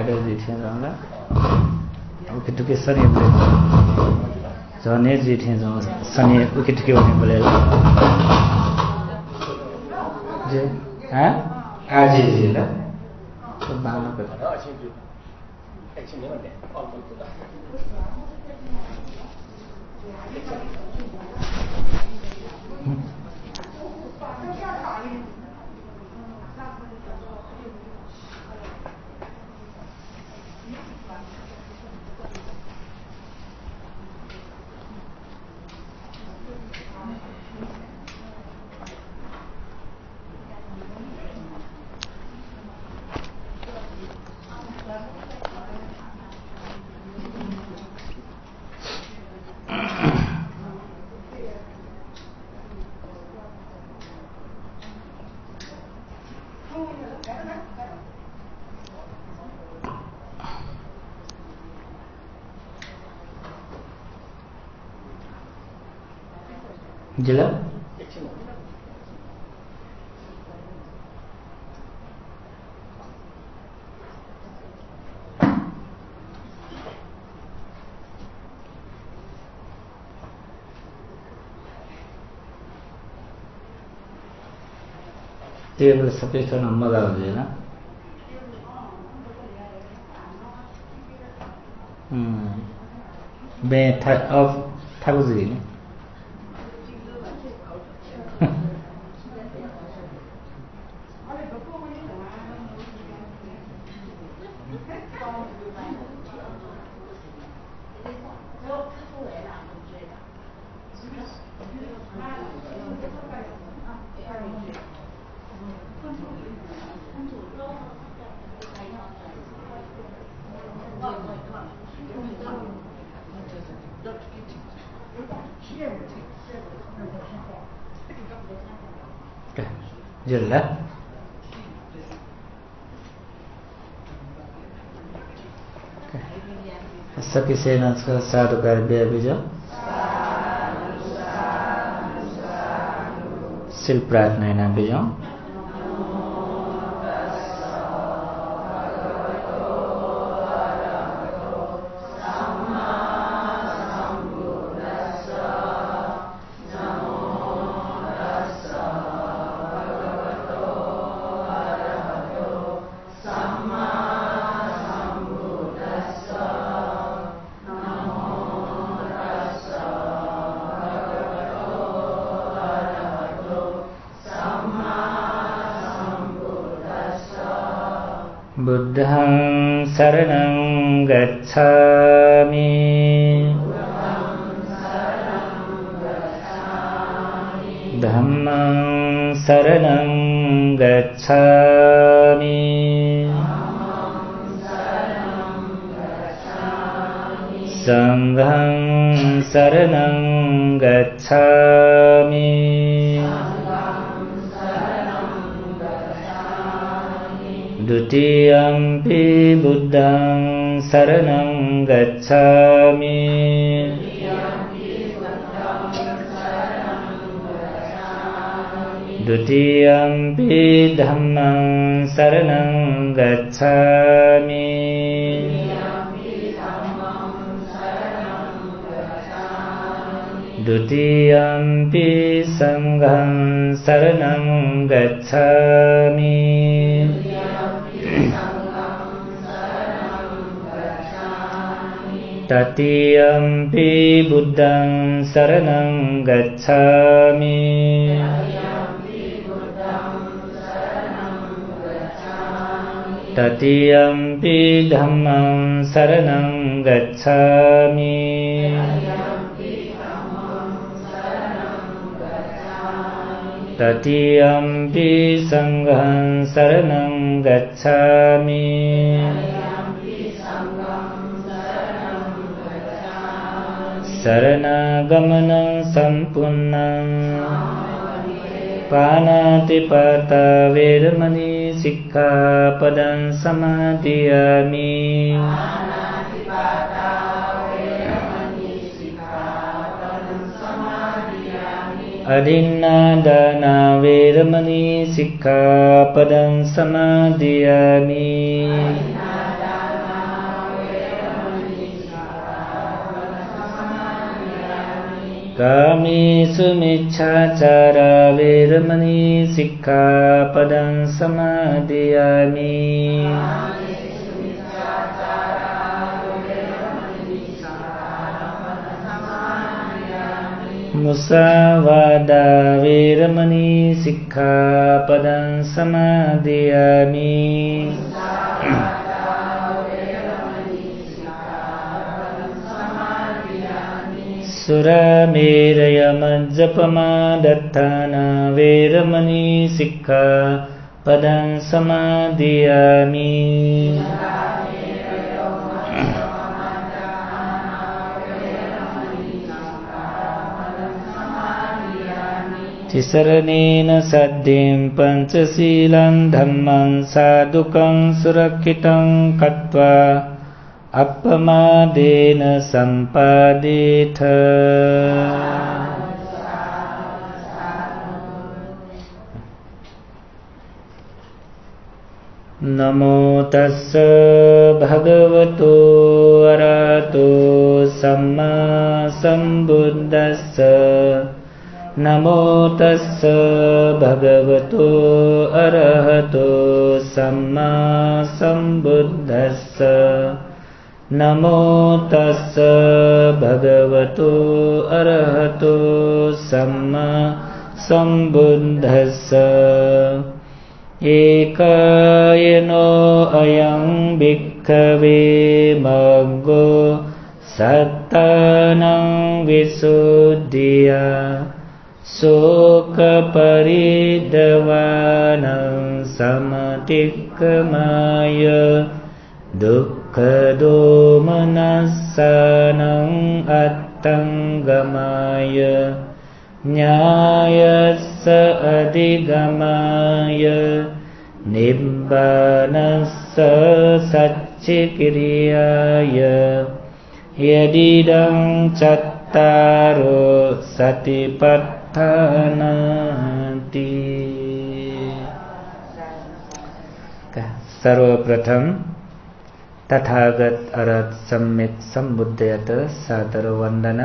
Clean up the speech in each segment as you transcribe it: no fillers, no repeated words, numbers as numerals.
Fighter जिठे रहला उकेटुके सनी बोले जने जिठे जो सनी उकेटुके भने बोले जे हाँ आज जी ल तो बाना पे जिला टेबल सबै थोड़ा मजा आउँदैन बे अब थाको जुगिने Jelas. Sufficient satu kali biar bisa. Silprat naik bisa. Buddhang saranang gacchami Dhammang saranang gacchami Sanghang saranang gacchami Dutiyampi buddhang saranang gacchami Dutiyampi dhammang saranang gacchami Dutiyampi sanghang saranang gacchami Tatiyampi buddhang saranang gacchami Tatiyampi dhammang saranang gacchami Tatiyampi sanghang saranang gacchami Saranagamana sampunnam Panatipata vedamani sikkhapadang samadhiyami Adinnadana vedamani sikkhapadang samadhiyami कामेषु मिच्छाचारा वेरमणि सिक्खापदं समादयामि मुसावादा वेरमणि सिक्खापदं समादयामि सुरामेरयमज्जपमादत्ताना वेरमणि सिक्खापदं समादयामि तिसरणेन सद्यं पंचशीलं धम्मं साधुकं सुरक्षितं कृत्वा अपमादेन सम्पादेथ नमो तस्स भगवतो अरहतो सम्मा सम्बुद्धस्स नमो तस्स भगवतो अरहतो सम्मा सम्बुद्धस्स नमो तस्स भगवतो अरहतो सम्मा सम्बुद्धस्स एकायनो अयं भिक्खवे मग्गो सत्तानं विशुद्धिया शोकपरिदवानं समतिक्रमाय दुःखदोमनस्सानं अत्तङ्गमाय न्यायस्य अधिगमाय निब्बानस्य सच्चिक्रियाय यदिदं चत्तारो सतिपत्थानाति। सर्वप्रथम तथागत अरहत सम्यक सम्बुद्धयत सादर वंदन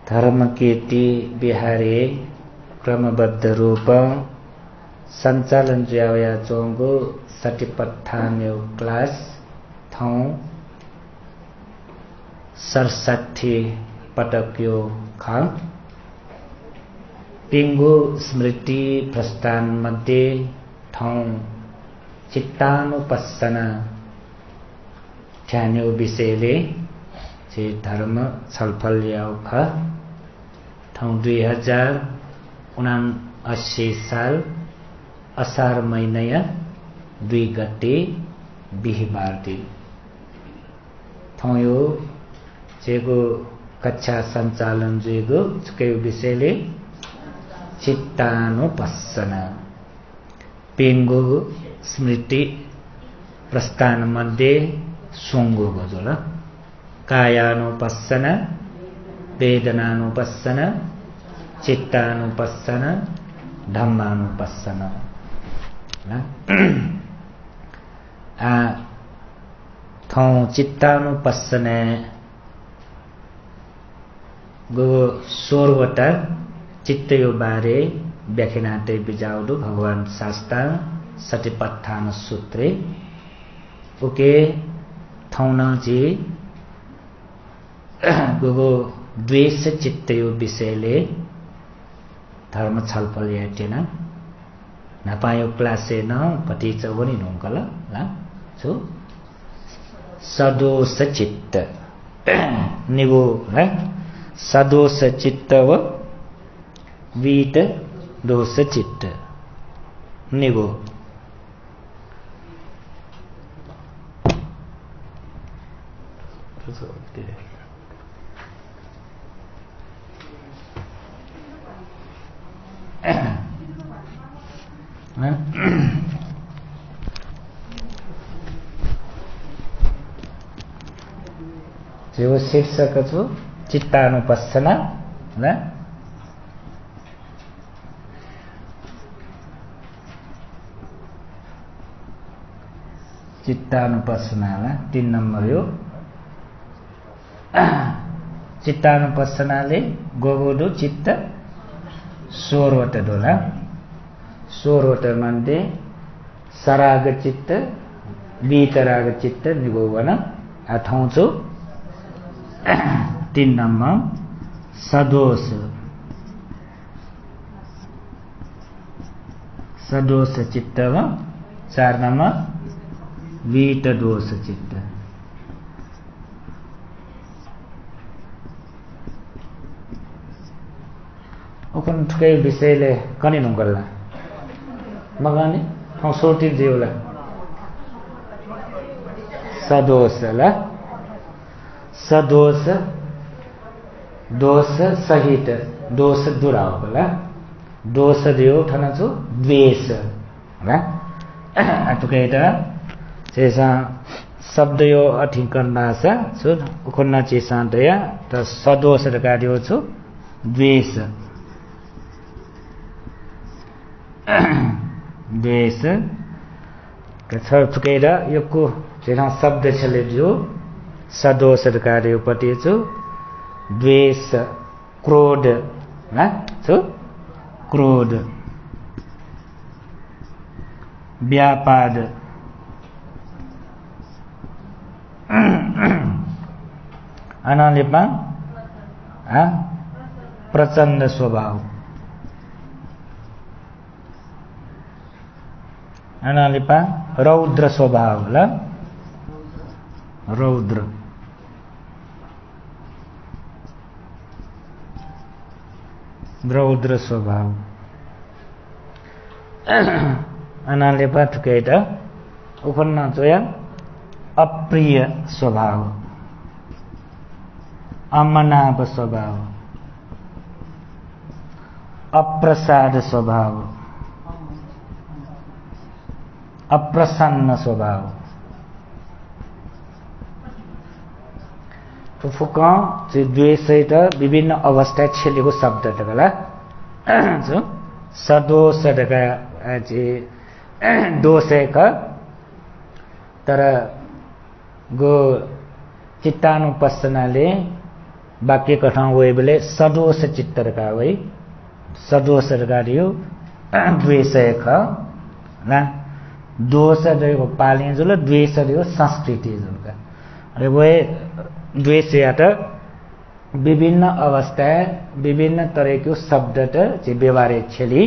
धर्म कीर्ति बिहारे क्रमबद्ध रूप संचालन ज्यावया चोंगो सटिपत्थान्यो क्लास थौ 67 पटक्यो खां पिंगु स्मृति प्रस्थान मध्ये थौ चित्तानुपस्सना ध्यान्यो विषयले जे धर्म छलफल याउख थौ 2079 साल असार महिना 2 गते बिहिबार दिन थौ यो जेगो कक्षा सञ्चालन जेगो चुकै विषयले चित्तानुपस्सना पेंगो स्मृति प्रस्थान मध्ये सोंगो गजोल कायानुपस्सना वेदनानुपस्सना चित्तानुपस्सना धम्मानुपस्सना थौ चित्तानुपस्सना गो 16वटा चित्तयो बारे व्याख्यानाते बिजाउडु भगवान शास्त्र सटिपत्थान सूत्रे उके थौना जी गो द्वेष चित्तयो विषयले धर्म छलफल याटेना नपायो क्लासे न पति चवनी नोंकल ला सो सदोष चित्त निगो है सदोष चित्त व वीत दोष चित्त निगो जो शीर्षक छु चित्तानुपस्सना ना चित्तानुपस्सना 3 नंबर यो चित्तानुपස්සनाले गोगोडु चित्त 16वटा डोला 16वटा मध्ये सराग चित्त वीतराग चित्त निगोवन अथौचो 3 नम्बर सदोष सदोष चित्त 4 नम्बर वीत दोष चित्त उकुन ठुकै विषयले कनि नगर्ला मगाने ठाउँ सोटी दिउला सदोष ला सदोष दोष सहित दोष दुरावला दोष दियो ठनछु द्वेष ला अटुकेटा चेसा शब्द यो अठिकन्नास छु उकुन्ना चेसा दया त सदोष रकादियो छु द्वेष द्वेष कथा थुकेरा योको जेना शब्द छले जो सदोष कार्य उपति छु द्वेष क्रोध ना छु क्रोध व्यापाद अनालिपा प्रचंड स्वभाव अनालिपा रौद्र स्वभाव ला रौद्र रौद्र स्वभाव अनालिपा ठुकेटा उपन्ना जोया अप्रिय स्वभाव अमनाप स्वभाव अप्रसाद स्वभाव अप्रसन्न स्वभाव तो फुका चाहिँ द्वेषैत विभिन्न अवस्था छेलेको शब्द तकला जो सदोष तका चाहिँ दोषेका तर गो चित्तानुपස්සनाले वाक्य कथा वए बेले सदोष चित्तरका वए सदोष रकारियो द्वेषेक ना दोष जो पालिए जो द्वेष जो संस्कृति जुनका अरे वो द्वेष या तो विभिन्न अवस्था विभिन्न तरह के शब्द तो व्यवहार छेली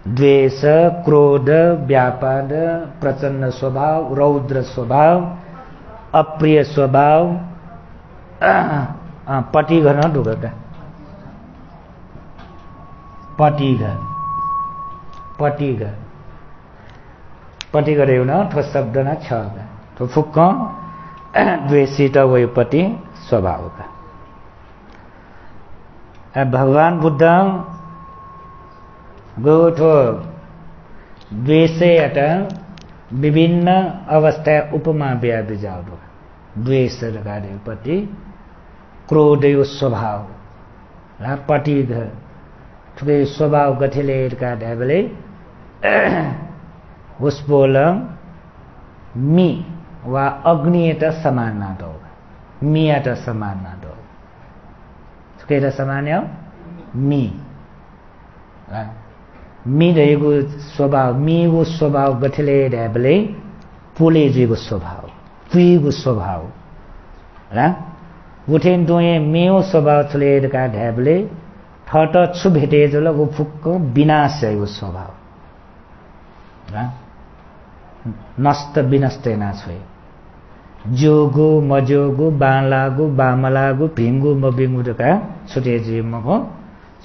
द्वेष क्रोध व्यापाद प्रचंड स्वभाव रौद्र स्वभाव अप्रिय स्वभाव पटिघर न ढुका पटिघर पटिघर पति गरे न थो शब्द न छ तो फुक्क द्वेषित वैपति स्वभाव का भगवान बुद्ध गो थो द्वेषे अट विभिन्न अवस्था उपमा ब्या बिजाव द्वेष कार्यपति क्रोध यो स्वभाव पति घर थुके स्वभाव गठिले का ढाबले उसपोलं मी वा अग्नियत समान ना दो मियात समान ना दो सुकेरा समान हो मी मी रहेको स्वभाव मी वो स्वभाव गठिले ढाबले पुले जीको स्वभाव पुईको स्वभाव रा उठेन दोए मेओ स्वभाव छले का ढाबले ठट छु भेटे जल वो फुक्क विनाश है वो स्वभाव रा नष्ट विनष्ट ना छोए जोगो मजोगो बालागो बामलागो भिंगु मबिंगु का छुटे जी मको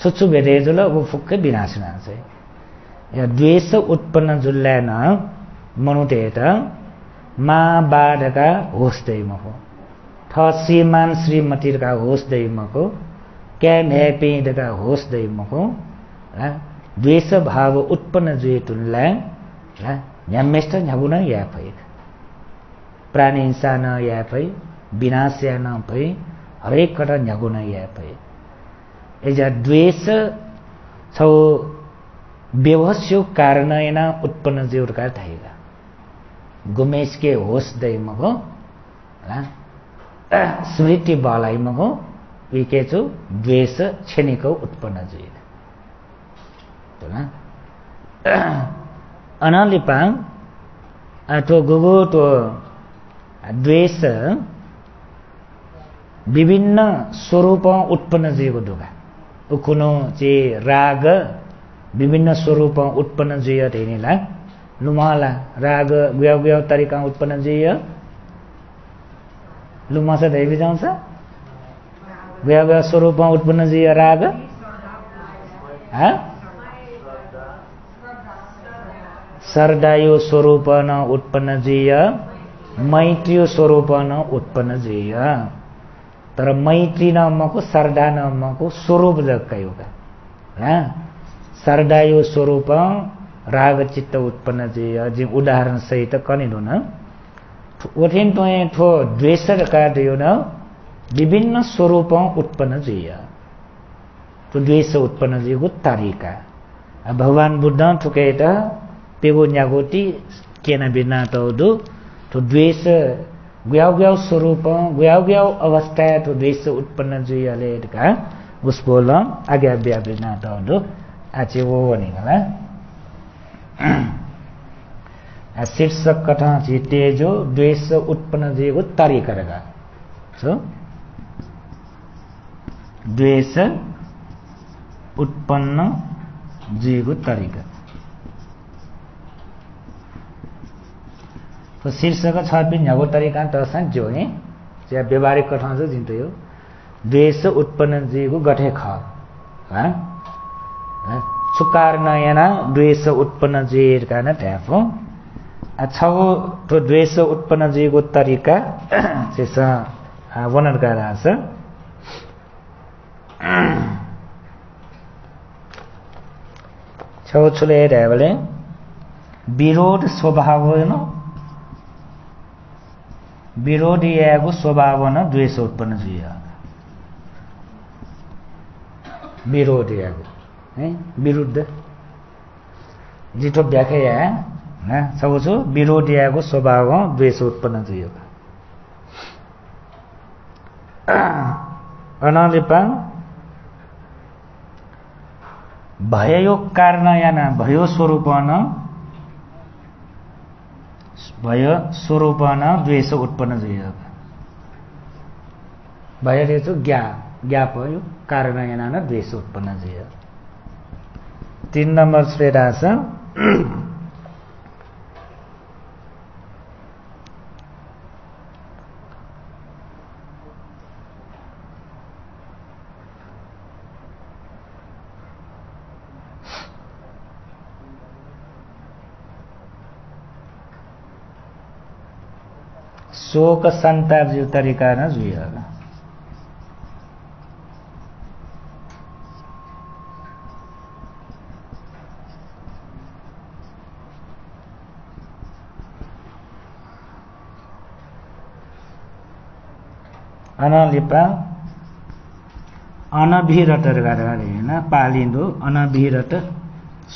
छुछु भेटे जल वो फुक्क विनाश ना छे या द्वेष उत्पन्न जुल्ला न मनुते त मा बाड का होस दै मको थ श्रीमान श्रीमती का होस दै मको क्या हैप्पी का होस दै मको द्वेष भाव उत्पन्न जुए तुल्ला न्यामेष्ट न्याबुना या भई प्राणी हिंसा न या भई विनाश या न भई हरेक कटा न्यागुना या भई एजा द्वेष छौ व्यवस्यो कारणेन उत्पन्न जीवका थाइला गुमेश के होस दै मगो स्मृति बलाई मगो विकेचु द्वेष क्षणिको उत्पन्न जुइल तोना अनालिपाङ अथवा गुगु तो द्वेष विभिन्न स्वरूप उत्पन्न जिएको दुगा उकुनो जे राग विभिन्न स्वरूप उत्पन्न जिय धेनीला लुमाला राग गुया गुया तरिका उत्पन्न जिय लुमासा देवी जान्छ गुया गुया स्वरूप उत्पन्न जिय राग हा सरदायो स्वरूप न उत्पन्न जिय मैत्रियो स्वरूप न उत्पन्न जिय तर मैत्री नामको सरदा नामको स्वरूप जक्कै होगा हाँ सरदायो स्वरूप राग चित्त उत्पन्न जिय जी उदाहरण सहित कनिनु न ओठिन तोय ठो द्वेष का दियो न विभिन्न स्वरूप उत्पन्न जिय तो द्वेष उत्पन्न जियको तरिका भगवान बुद्ध ठुकेटा पेगो न्यागोटी केना बिना तौदु तो द्वेष गुयाव गुयाव स्वरूप गुयाव गुयाव अवस्था तो द्वेष उत्पन्न जुइले का उसको ल आज्ञा बिना तौदु आचे वो वनिगला शीर्षक कथा छि तेजो द्वेष उत्पन्न जुइको तरिका रगा सो द्वेष उत्पन्न जुइको तरिका तो शीर्षक छापिन न्यागो तरिका तसन जो है जे व्यवहारिक कथा जो जिन्तो यो द्वेष उत्पन्न जीको गठे ख हा सुकार नयना द्वेष उत्पन्न जीर कान ट्याफो छौ तो द्वेष उत्पन्न जीको तरिका सेस वर्णन गरेर छ छौ छुले हेरेबले विरोध स्वभाव न विरोधीयको स्वभाव न द्वेष उत्पन्न जिय विरोधीयको है विरुद्ध जिठो व्याख्या है सबुछु विरोधीयको स्वभाव द्वेष उत्पन्न जिय अनालिपा भयो कारण याना भयो स्वरूप न भयो स्वरूप न द्वेष उत्पन्न जिय भयो रेचो ज्ञाप यो कारण याना न द्वेष उत्पन्न जिय 3 नम्बर श्रेणा छ शोक संताप जो तरीका न जुइया अनलिपा अनभिरत गरेन पालिन्दो अनभिरत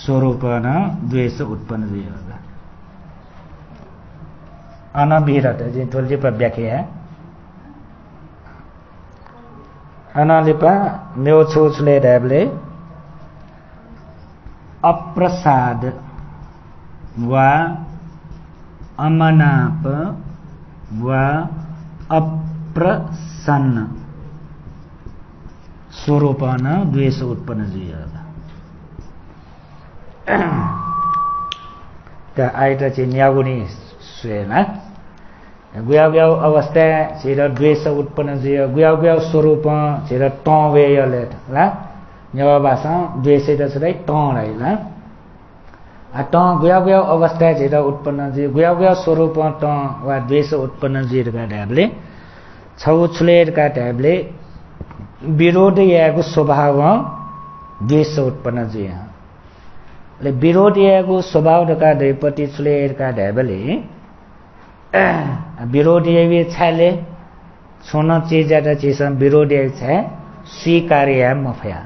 स्वरूप न द्वेष उत्पन्न जुइया अनभिरत जी थोड़ी पर व्याख्या है अनलिपा मेओ छोचले रेबले अप्रसाद वा अमनाप वा अप्रसन्न स्वरूप न द्वेष उत्पन्न जुइय त्या आइटा चाहिँ न्यागुनी स्वेना गुया गुया अवस्था छिर द्वेष उत्पन्न जिय गुया गुया स्वरूप छिर टवेयले ला न्यावा भाषा द्वेष त छदै टरै ला आ ट गुया गुया अवस्था छिर उत्पन्न जि गुया गुया स्वरूप ट वा द्वेष उत्पन्न जिर गाडले छौ छुलेर काटले विरोधीयको स्वभाव द्वेष उत्पन्न जिय ले विरोधीयको स्वभाव का दैपति छुलेर काटले विरोधी छाले सोन चीज चीज विरोधी छे स्वीकार्य मफया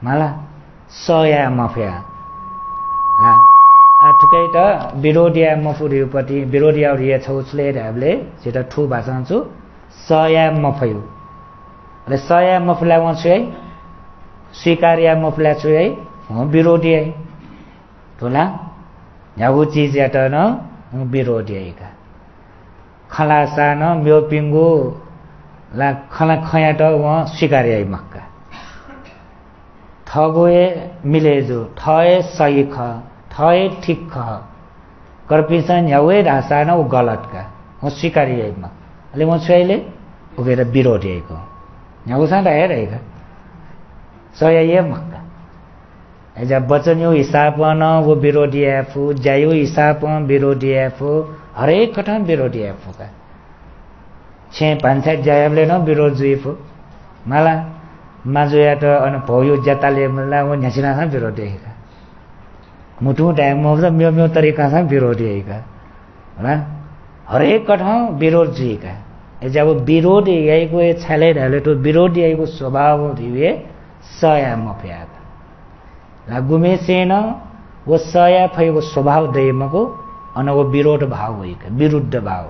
माला सया मफया ठुकै त विरोधी मफुरीपट्टि विरोधी छौछले ढाबले जेटा ठु भाषा छु सया मफयु अरे सया मफला वहाँ छु है स्वीकार्य मफला छु है वहाँ विरोधी है तोला यहाँ वो चीज या तो ना वहाँ विरोधी है का खलासा ना म्यो पिंगो ला खला खया तो वहाँ स्वीकार्य है मक्का थगोए मिले जो थए सही ख थए ठीक ख करपिसन यावे रासा ना वो गलत का वो स्वीकार्य है मक्का अले वहाँ छु है उगेर विरोधी है को यहाँ वो सांता है रहेगा सया ये मक्का ऐसा बचन यो हिसाब न वो विरोधी है फु जायो हिसाब विरोधी है फु हर एक कठन विरोधी है फु का छे पांच जायबले न विरोध जुई फु माला माजो या तो अन भोयो जताले मला वो न्यासिना सा विरोधी है का मुटु टाइम में तो म्यो म्यो तरीका सा विरोधी है का ना हर एक कठन विरोध जुई का जब विरोधी यही को छले रहले तो विरोधी यही को स्वभाव दिए सया मफिया ला गुमे से न वो सया फै वो स्वभाव दे मको अन वो विरोध भाव हुई का विरुद्ध भाव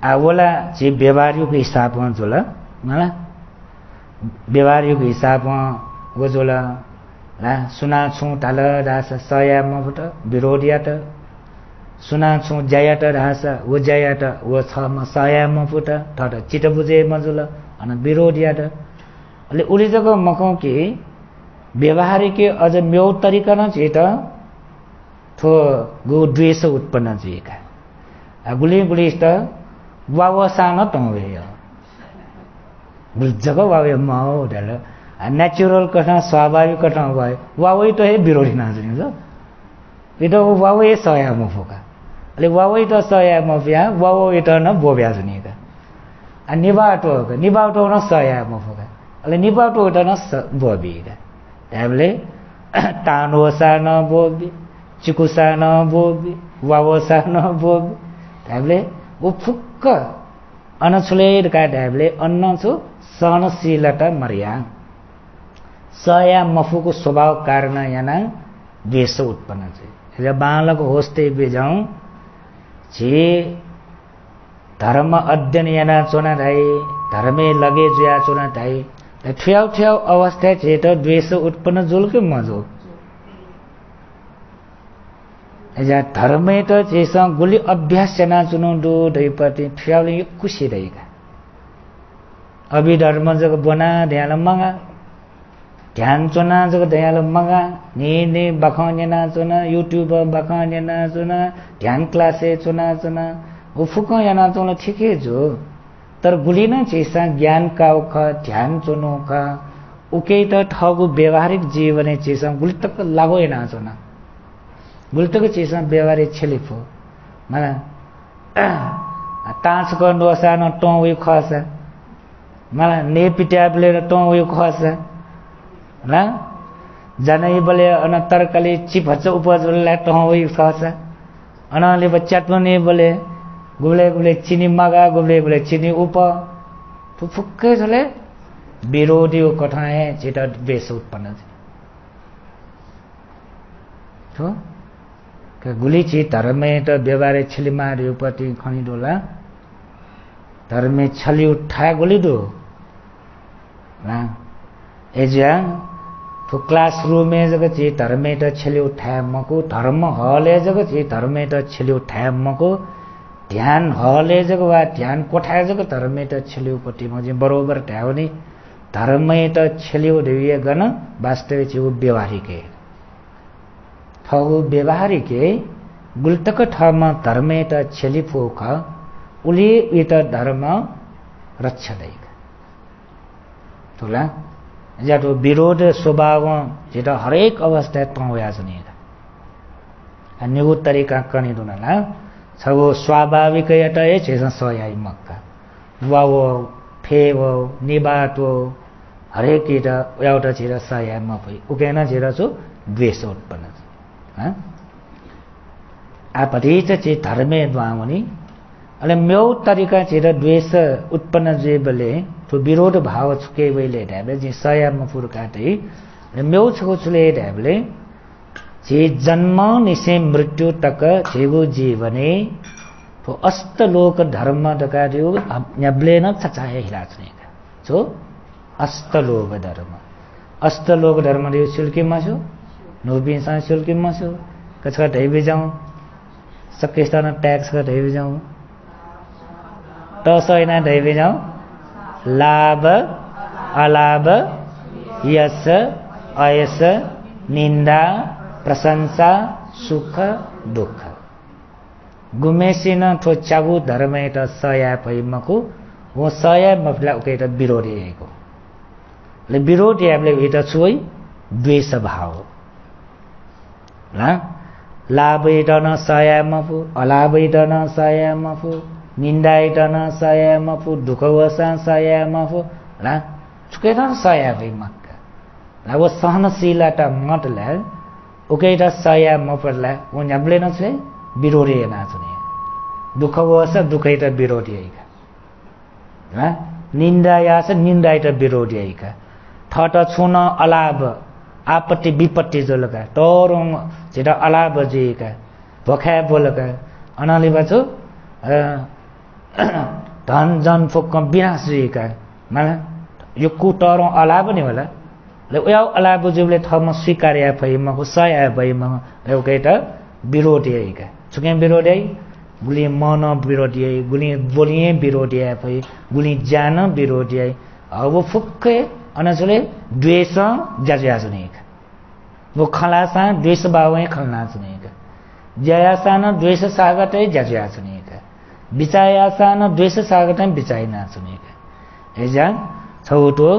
आवला जे व्यवहारिक हिसाब में जोला मला व्यवहारिक हिसाब में वो जोला ला सुना छु ताल दास सया मफट विरोधियात सुना छु जायात रासा वो जायात वो छ म सया मफुट ठट चिट बुझे मजुल अन विरोधियात अले उली जग मकौ कि व्यवहारिक अझ म्यौ तरिका न चिट थो गु द्वेष उत्पन्न जिका गुली गुली त वाव सान तवे जग वाव माओ दल नेचुरल कथा स्वाभाविक कथा भए वावै त हे विरोधी ना जिन्छ इतो वावै सया मफुका अले वावै त सया मफिया वावै त न बोब्या जुनिका निबाटो न सया मफुका अले निबाटो त न बोबीका हामीले तानोसा न बोबी चिकुसा न बोबी वावसा न बोबी हामीले वो फुक्क अनछुलेर का हामीले अन्न छु सहनशीलता मर्या सया मफुको स्वभाव कारण याना द्वेष उत्पन्न छ जब बालक होस्ते बेजाऊ जे धर्म अध्ययन याना चोना धाई धर्मे लगे जुया चोना धाई ठ्याउ ठ्याउ अवस्था छे त द्वेष उत्पन्न जुलके मजो एजा धर्मे त जेसा गुली अभ्यास जना चुनो दो दैपति ठ्याउले खुशी रहेका अभि धर्म जग बना ध्यान मंगा ध्यान चुना जग दयाल मंगा ने बखानेना चुना यूट्यूब बखानेना चुना ध्यान क्लासे चुना वो फुको याना चुना ठीके जो तर गुली न चेसा ज्ञान का उख ध्यान चुनो का उके त ठगु व्यवहारिक जीवन चेसा गुली तक लागो ना चुना गुली तक चेसा व्यवहारिक छलिफो मला ताच को नोसा न टो वे खसा मला ने पिट्याबले टो वे खसा ना जनै बले अन तरकले चिपच उपजले टहै खस अनले बच्चाटने बले गुले चिनी मगा गुले चिनी उप फुक्के झले विरोधी कठाए चिटा द्वेष उत्पन्न छ के गुली छि धर्मे त व्यवहार छिलिमारी उपति खनि डोला धर्मे छली उठा गुली दो ना एजा तो क्लासरूम में जगह ची धर्मे त छली उठाए मको धर्म हले जगह ची धर्मे त छली उठाए मको ध्यान हले जगह वा ध्यान कोठाए जगह धर्मे त छली उपति मजे बरोबर ठायो नि धर्मे त छली उठिए गन वास्तविक छि व्यवहारिक है थगु व्यवहारिक है गुल्तक ठम धर्मे त छली फोक उली इत धर्म रक्षा दैका तोला जातो विरोध स्वभाव जेटा हरेक अवस्था तोया जनेगा अन्य तरीका कनि दुनला छगो स्वाभाविक यता ए छेसा सयाई मक्का वावो फेवो निबातो हरेक इटा एउटा छिरा सया मफै उकेना छिरा छु द्वेष उत्पन्न ह आपति छि धर्मे द्वावनी अले म्यौ तरीका छिरा द्वेष उत्पन्न जेबले तो विरोध भाव छुके वैले ढाबे जे सया मफुर काटे म्यौ छको छुले ढाबले जे जन्म निसे मृत्यु तक जेगो जीवने तो अस्तलोक धर्म दकारियो न्याब्लेन छचाए हिराचनेका जो अस्तलोक धर्म रे सिल्किमा छु नोबिसा सिल्किमा छु कछका ढैबे जाऊ सकेस्तान टैक्स का ढैबे जाऊ तो सैना ढैबे जाऊ लाभ अलाभ यश अयश निंदा प्रशंसा सुख दुख गुमेसिन ठो चागु धर्म एटा सया भइमको वो सया मफला उकेटा विरोधी हेको ले विरोधी हामीले एटा छुइ द्वेष भाव लाभ एटा न सया मफु अलाभ एटा न सया मफु निंदा एटा न सया मफु दुख वसा सया मफु ला छुकेटा सया भइमक्का ला वो सहनशीलता मतला उकेटा सया मफला वो न्याब्ले न छे विरोधी नाच्ने दुख वसा दुख एटा विरोधी आइका निंदा यास निंदा एटा विरोधी आइका ठट छुन अलाभ आपत्ति विपत्ति जोलका तोरङ जेटा अलाभ जेका भोखा बोलका अनाली बाचो धन जन फोक विनाश जेका माला यो कुटरङ अलाभ नि होला ले उया अलाभ जुले थम स्वीकार्या भइमा हो सया भइमा एउटा विरोधी आइका छुके विरोधी गुली मन विरोधी आई गुली बोलिए विरोधी आई भई गुली जान विरोधी आई अब फुक्के अनसले द्वेष जज्याजुनेक वो खलासा द्वेष भावै खलना जुनेक जयासान द्वेष सागतै जज्याजुनेक विचायासान द्वेष सागतै विचाइना जुनेक एजा छौटो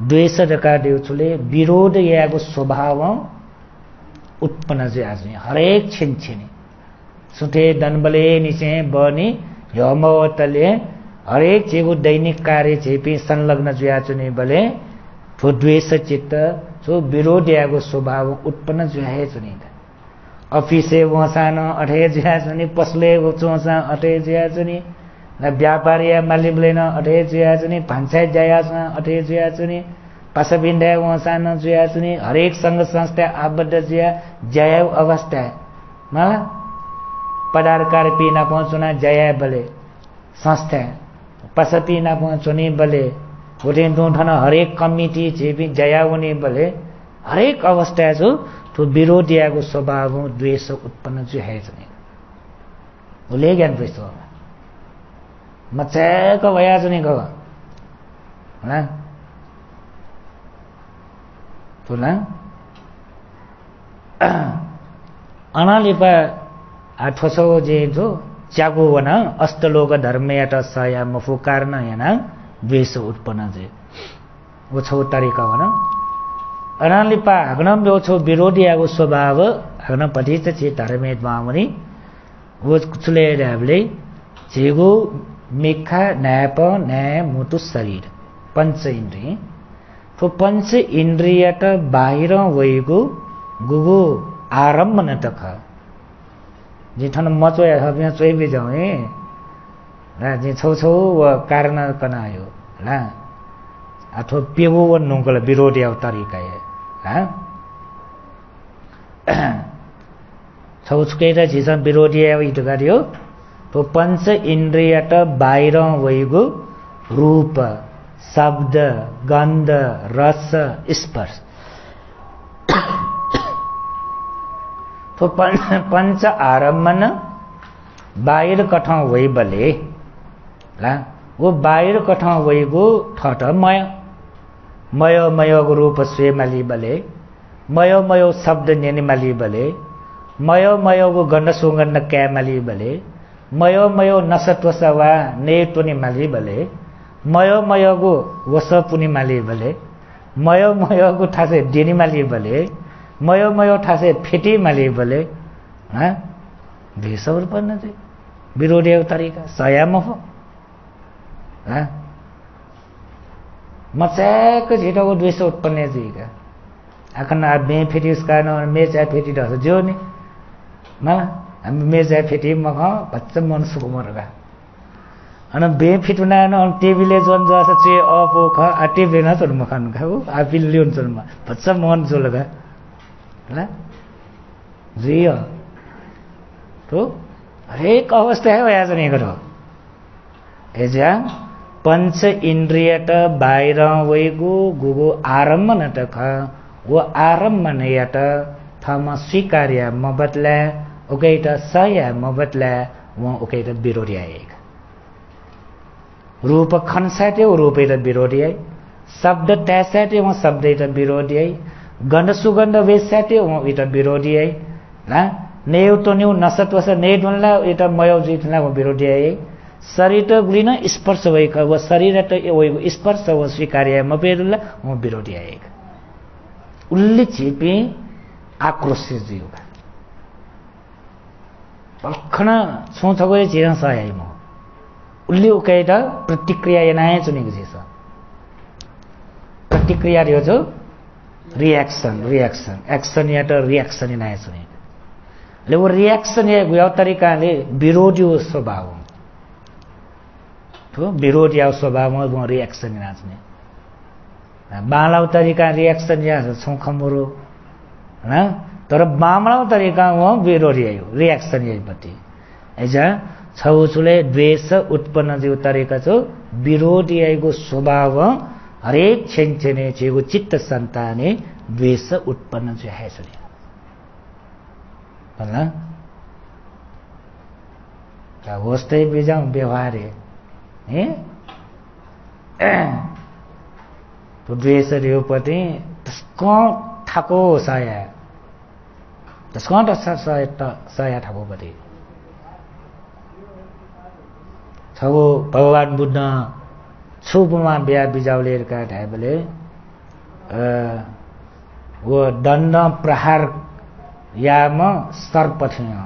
द्वेष रका देउचुले विरोध याको स्वभाव उत्पन्न जयाजुने हरेक छिनछिने सुथे दनबले निसे बनी यमवतले हरेक चेगु दैनिक कार्य चेपी संलग्न जुयाचुने बले थो द्वेष चित्त सो विरोधियाको स्वभाव उत्पन्न जुयाए चुनि अफिसे वसान अठे जुयाचुनि पसले चोसा अठे जुयाचुनि न व्यापारीया मालिबलेन अठे जुयाचुनि पंचायत जयासना अठे जुयाचुनि पासबिन्दा वसान जुयाचुनि हरेक संघ संस्था आबद्ध जुया जय अवस्था मला पदार्कार पीना पहुंचना जया बले संस्था पसपीना पहुंचने बले उठे दोठन हरेक कमिटी जे भी जया होने बले हरेक अवस्था जो तो विरोधियाको स्वभाव द्वेष उत्पन्न जो है जने बोले ज्ञान द्वेष मचेको भया जने गयो ना तो ना अनालिपा आठोसो जे जो चागो वना अस्तलोक धर्मयाट सया मफु कारण याना द्वेष उत्पन्न जे वो छौ तरिका वना अनालिपा हग्नम जो छौ विरोधियाको स्वभाव हग्न पठित छि धर्मेत मामनि वो कुचले हामीले जेगो मिखा नाप न्याय मुटु शरीर पंच इन्द्रिय तो पंच इन्द्रिय त बाहिर वइगो गुगु आरम्भ न तख जिठन मचोया छ चोइ बिजाउ ए ला जि छौ छौ व कारण कनायो ला अथवा पेवो व नोकल विरोधी अव तरिका ए हा छौ छुके र जिस विरोधी अव इट गर्यो तो पंच इन्द्रिय त बाहिर वइगो रूप शब्द गन्ध रस स्पर्श तो पंच आरम्भन बाहिर कठाउँ वइ बले ला वो बाहिर कठाउँ वइगो ठट मय मय मयको रूप स्वेमाली बले मय मयो शब्द नेनिमाली बले मय मयको गण्ड सुगण्ड क्यामाली बले मय मयो नसत्वसवा ने तुनिमाली बले मय मयको वस पुनिमाली बले मय मयको ठासे डेनिमाली बले मयो मयो ठासे फेटी माली बले हाँ भेषवर पन्न चाहिँ विरोधी तरिका सयाम हो हाँ मचाको छिटोको द्वेष उत्पन्न चाहिँ आखन मे फेटी उसका मे चाहे फेटी ढस जो नि मला हामी मे चाहे फेटी मख भच्च मन सुकुमरका अनि बे फिटुना न टेबिले जोन जस चे अप ख आ टेबिले न चोर मखान खाऊ आ बिलियन चोर म भच्च मन जोलगा ला जियो तो हरेक अवस्था है आज नहीं करो एजा पंच इंद्रियट बाहिर वैगु गुगु आरम्भ नटक वो आरम्भ नयट थम स्वीकार्य म बदला उगैट सय म बदला वो उगैट विरोधी आएगा रूप खनसाटे वो रूप इट विरोधी आई शब्द तैसाटे वो शब्द इट विरोधी आई गंध सुगंध वेसाटे वो इट विरोधी आई ना नेउ तो नेउ नसत वस ने डुनला इट मयो जितला वो विरोधी आई शरीर गुलिन स्पर्श भएका व शरीर त वही स्पर्श व स्वीकार्य म पेरुला वो विरोधी आएगा उल्ले चिपे आक्रोशित जीवका पखना सोचको चिरन सहाय म उल्ले उकेटा प्रतिक्रिया यनाए चुनेको छ प्रतिक्रिया रियो जो रिएक्शन एक्शन या त रिएक्शन यनाए चुने ले वो रिएक्शन या गुया तरिकाले विरोधी स्वभाव तो विरोधी स्वभावमा वो रिएक्शन यना चुने बालाउ तरिका रिएक्शन या छौखमरो हैन तर बामलाउ तरिका वो विरोधी आयो रिएक्शन यैपति एजा छौचुले द्वेष उत्पन्न जो तरिका छ विरोधी आएको स्वभाव हरेक छेनछेने छेगो चित्त संताने द्वेष उत्पन्न जो है छ भन्ना का होस्ते बिजाउ व्यवहार है तो द्वेष रियोपति त्यसको ठाको साया त्यसको साया ठाको पति छगो भगवान बुद्ध छुपमा बिहा बिजाउलेका ढाइबले वो दण्ड प्रहार याम सर्प थियो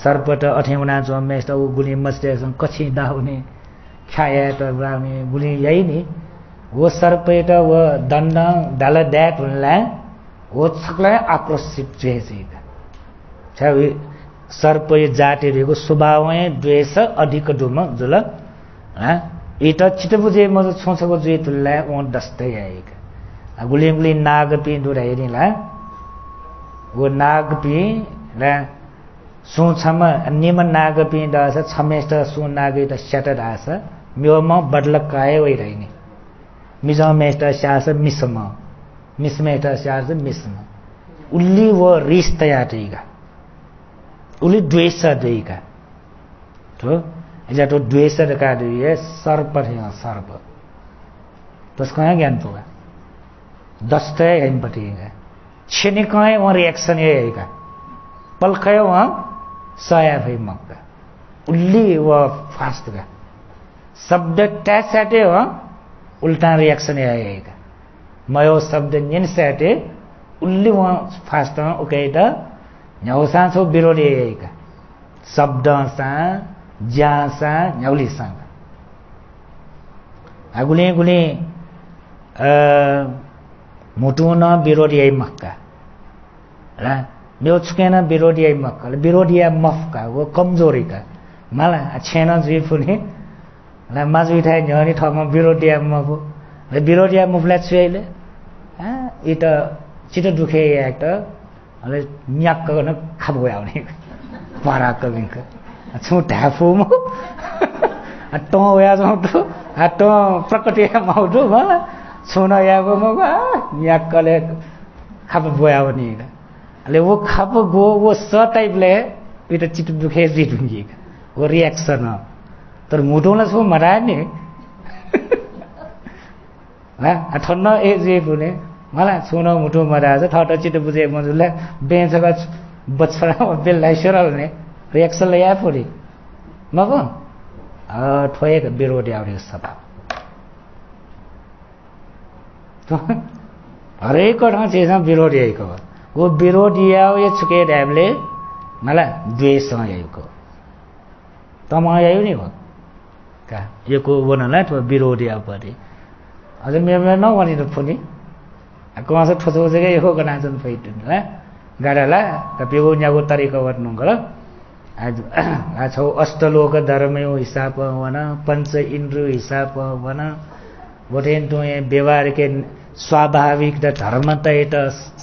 सर्प त अठेउना जो मेस्ट उ गुली मस्ते कछि दाउने खाया त राउने गुली यही नि वो सर्प त वो दण्ड डाल दैट हुनला वो छकला आक्रोशित जेसिका छ सर्प जातिहरुको स्वभाव द्वेष अधिक डुम जुल ह इट छिटो बुझे म छोछको जुइ तुल्ला ओ दस्तै आएका गुली नाग पि दुराइनिला वो नाग पि ला सुछम निम नाग पि दस छमेष्ट सु नाग त सट दास म्योम बदलकाय वइ रहिने मिजम मेष्ट शास मिसम मिसमेष्ट शास मिसम उल्ली वो रिस तया देगा उल्ली द्वेष देगा तो एजा तो द्वेष का दिए सर्प थियो सर्प त्यसको ज्ञान पुगा दस्तै हैन पटिगा छिनिकै वो रिएक्सन हेगा पलखय वहाँ सया भई मक्का उल्ली वो फास्ट का शब्द टैसाटे वहाँ उल्टा रिएक्सन आएगा मयो शब्द निन साटे उल्ली वहाँ फास्ट वहाँ उकेटा न्याउसा छो विरोधी आएगा शब्द सा ज्यासा न्याउली सा गुली मुटुन विरोधी आई मक्का ला मेरो छुकेन विरोधी आई मक्का विरोधी आ मफका वो कमजोरी का माला छेन जुइ फुने ला माजु उठाइ न्यनी ठमा विरोधी आ मफो विरोधी आ मुफला छुइले इ त चितो दुखे एक अले न्याक गर्न खाबो आउने पारा कविक छु ढाफो म अटो या जो तो अटो प्रकृति माउदु मला छुना यागो म न्याकले खाबो बोयाउने अले वो खाबो गो वो स टाइपले इ त चितो दुखे जि दुंगी वो रिएक्सन तर मुटोला छो मरा नि ह ठन्न ए जे पुने मला छुना मुटो मरा छ ठट चितो बुझे मजुले बेंचका बछरा बेललाई सरलने रिएक्सन लया पुरी मको ठोएक विरोधी आउने स्वभाव तो हरेक ठाउँ चाहिँ विरोधी आएको वो विरोधी आओ ये छुके ड्याबले मला द्वेष आएको तम आयो नि हो का यो को वनला तो विरोधी आउ परे अझ मेरो न वनि त फुनी कोमा से ठोसो जगे यो गना जन फैटन ल गाडाला कपिगो न्यागो तरिका वर्नु गर आज छौ अष्टलोक धर्मयो हिसाब वन पंच इंद्रिय हिसाब वन वटेन तो ये व्यवहार के स्वाभाविक द धर्म त एट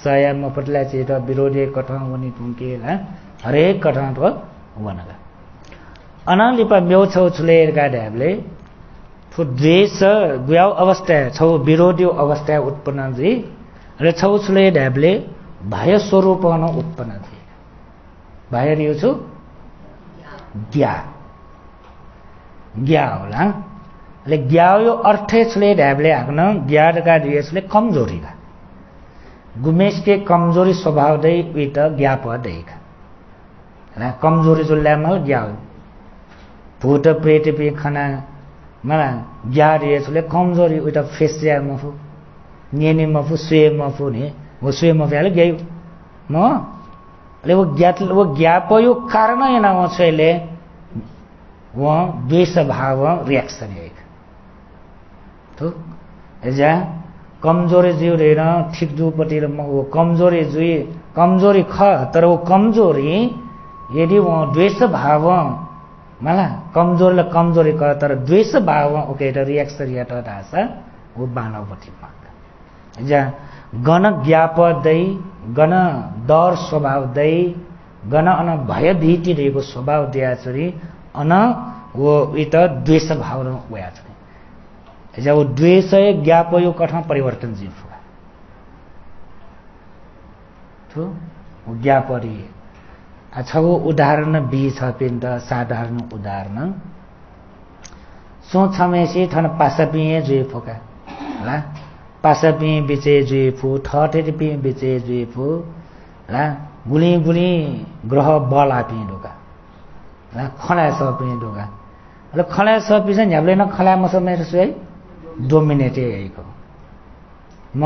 सयम पटला चाहिँ त विरोधी कठा वनि तुके ला हरेक घटना तो वनगा अनलिपा म्यौ छौ छुलेर का ढ्याबले फु द्वेष गुयाउ अवस्था छौ विरोधी अवस्था उत्पन्न जी र छौ छुले ढ्याबले भय स्वरूप न उत्पन्न जी भय रियो छु ज्ञा ज्ञा होला ले ज्ञा यो अर्थे छुले ढ्याबले हाक्न ज्ञा का दिएसले कमजोरी का गुमेश के कमजोरी स्वभाव दे उत ज्ञा पद देख ना कमजोरी जो ल्यामल ज्ञा भूत प्रेत पे खाना मला ज्ञा दिएसले कमजोरी उत फेस्या मफु नेने मफु स्वे मफु ने वो स्वे मफुले गयो म ले वो ज्ञा पयो कारण एना वो छले वो द्वेष भाव रिएक्शन है तो एजा कमजोरी जिउ रहेन ठिक जुपट्टि वो कमजोरी जुई कमजोरी ख तर वो कमजोरी यदि वो द्वेष भाव मला कमजोरी क तर द्वेष भाव ओके त रिएक्सन या त दासा वो बानवपट्टि माग एजा गण ज्ञाप दै गण डर स्वभाव दै गण अन भयभीति रहेको स्वभाव दियाचरी अन वो इत द्वेष भाव र वया छ एजा वो द्वेष ज्ञाप यो कठा परिवर्तन जीव तो वो ज्ञापरी अच्छा वो उदाहरण बी छ पिन त साधारण उदाहरण सोचमेसी थन पासपिए जुइ फोका ला पासपिए बिचे जुइ फु ठठे पिए बिचे जुइ फु ला गुली गुली ग्रह बल आपि ढोका ला खला सपिए ढोका ल खला सपि छ न्याब्ले न खला मसमे सुइ डोमिनेटे आइको म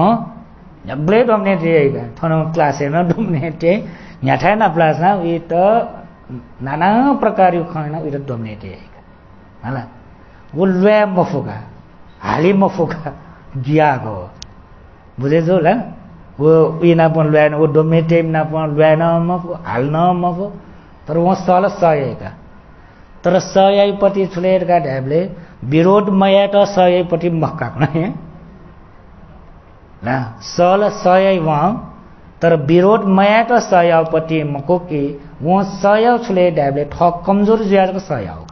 न्याब्ले डोमिनेटे आइका थन क्लास हेर्न डोमिनेटे न्याठा न प्लास न उइ त नाना प्रकार यो खैन उइ त डोमिनेटे आइका हला वो ल्वे मफुका हाली मफुका गियाको बुझे जो ला वो इना पन ल्वे वो डोमिनेटे न पन ल्वे न मफु हाल न मफु तर वो सल सयका तर सयपट्टि छुलेरका ढ्याबले विरोधमय त सयपट्टि मक्काको न ला सल सय व तर विरोधमय त सयपट्टि मको कि वो सय छुले ढ्याबले ठक कमजोर ज्याको सय हो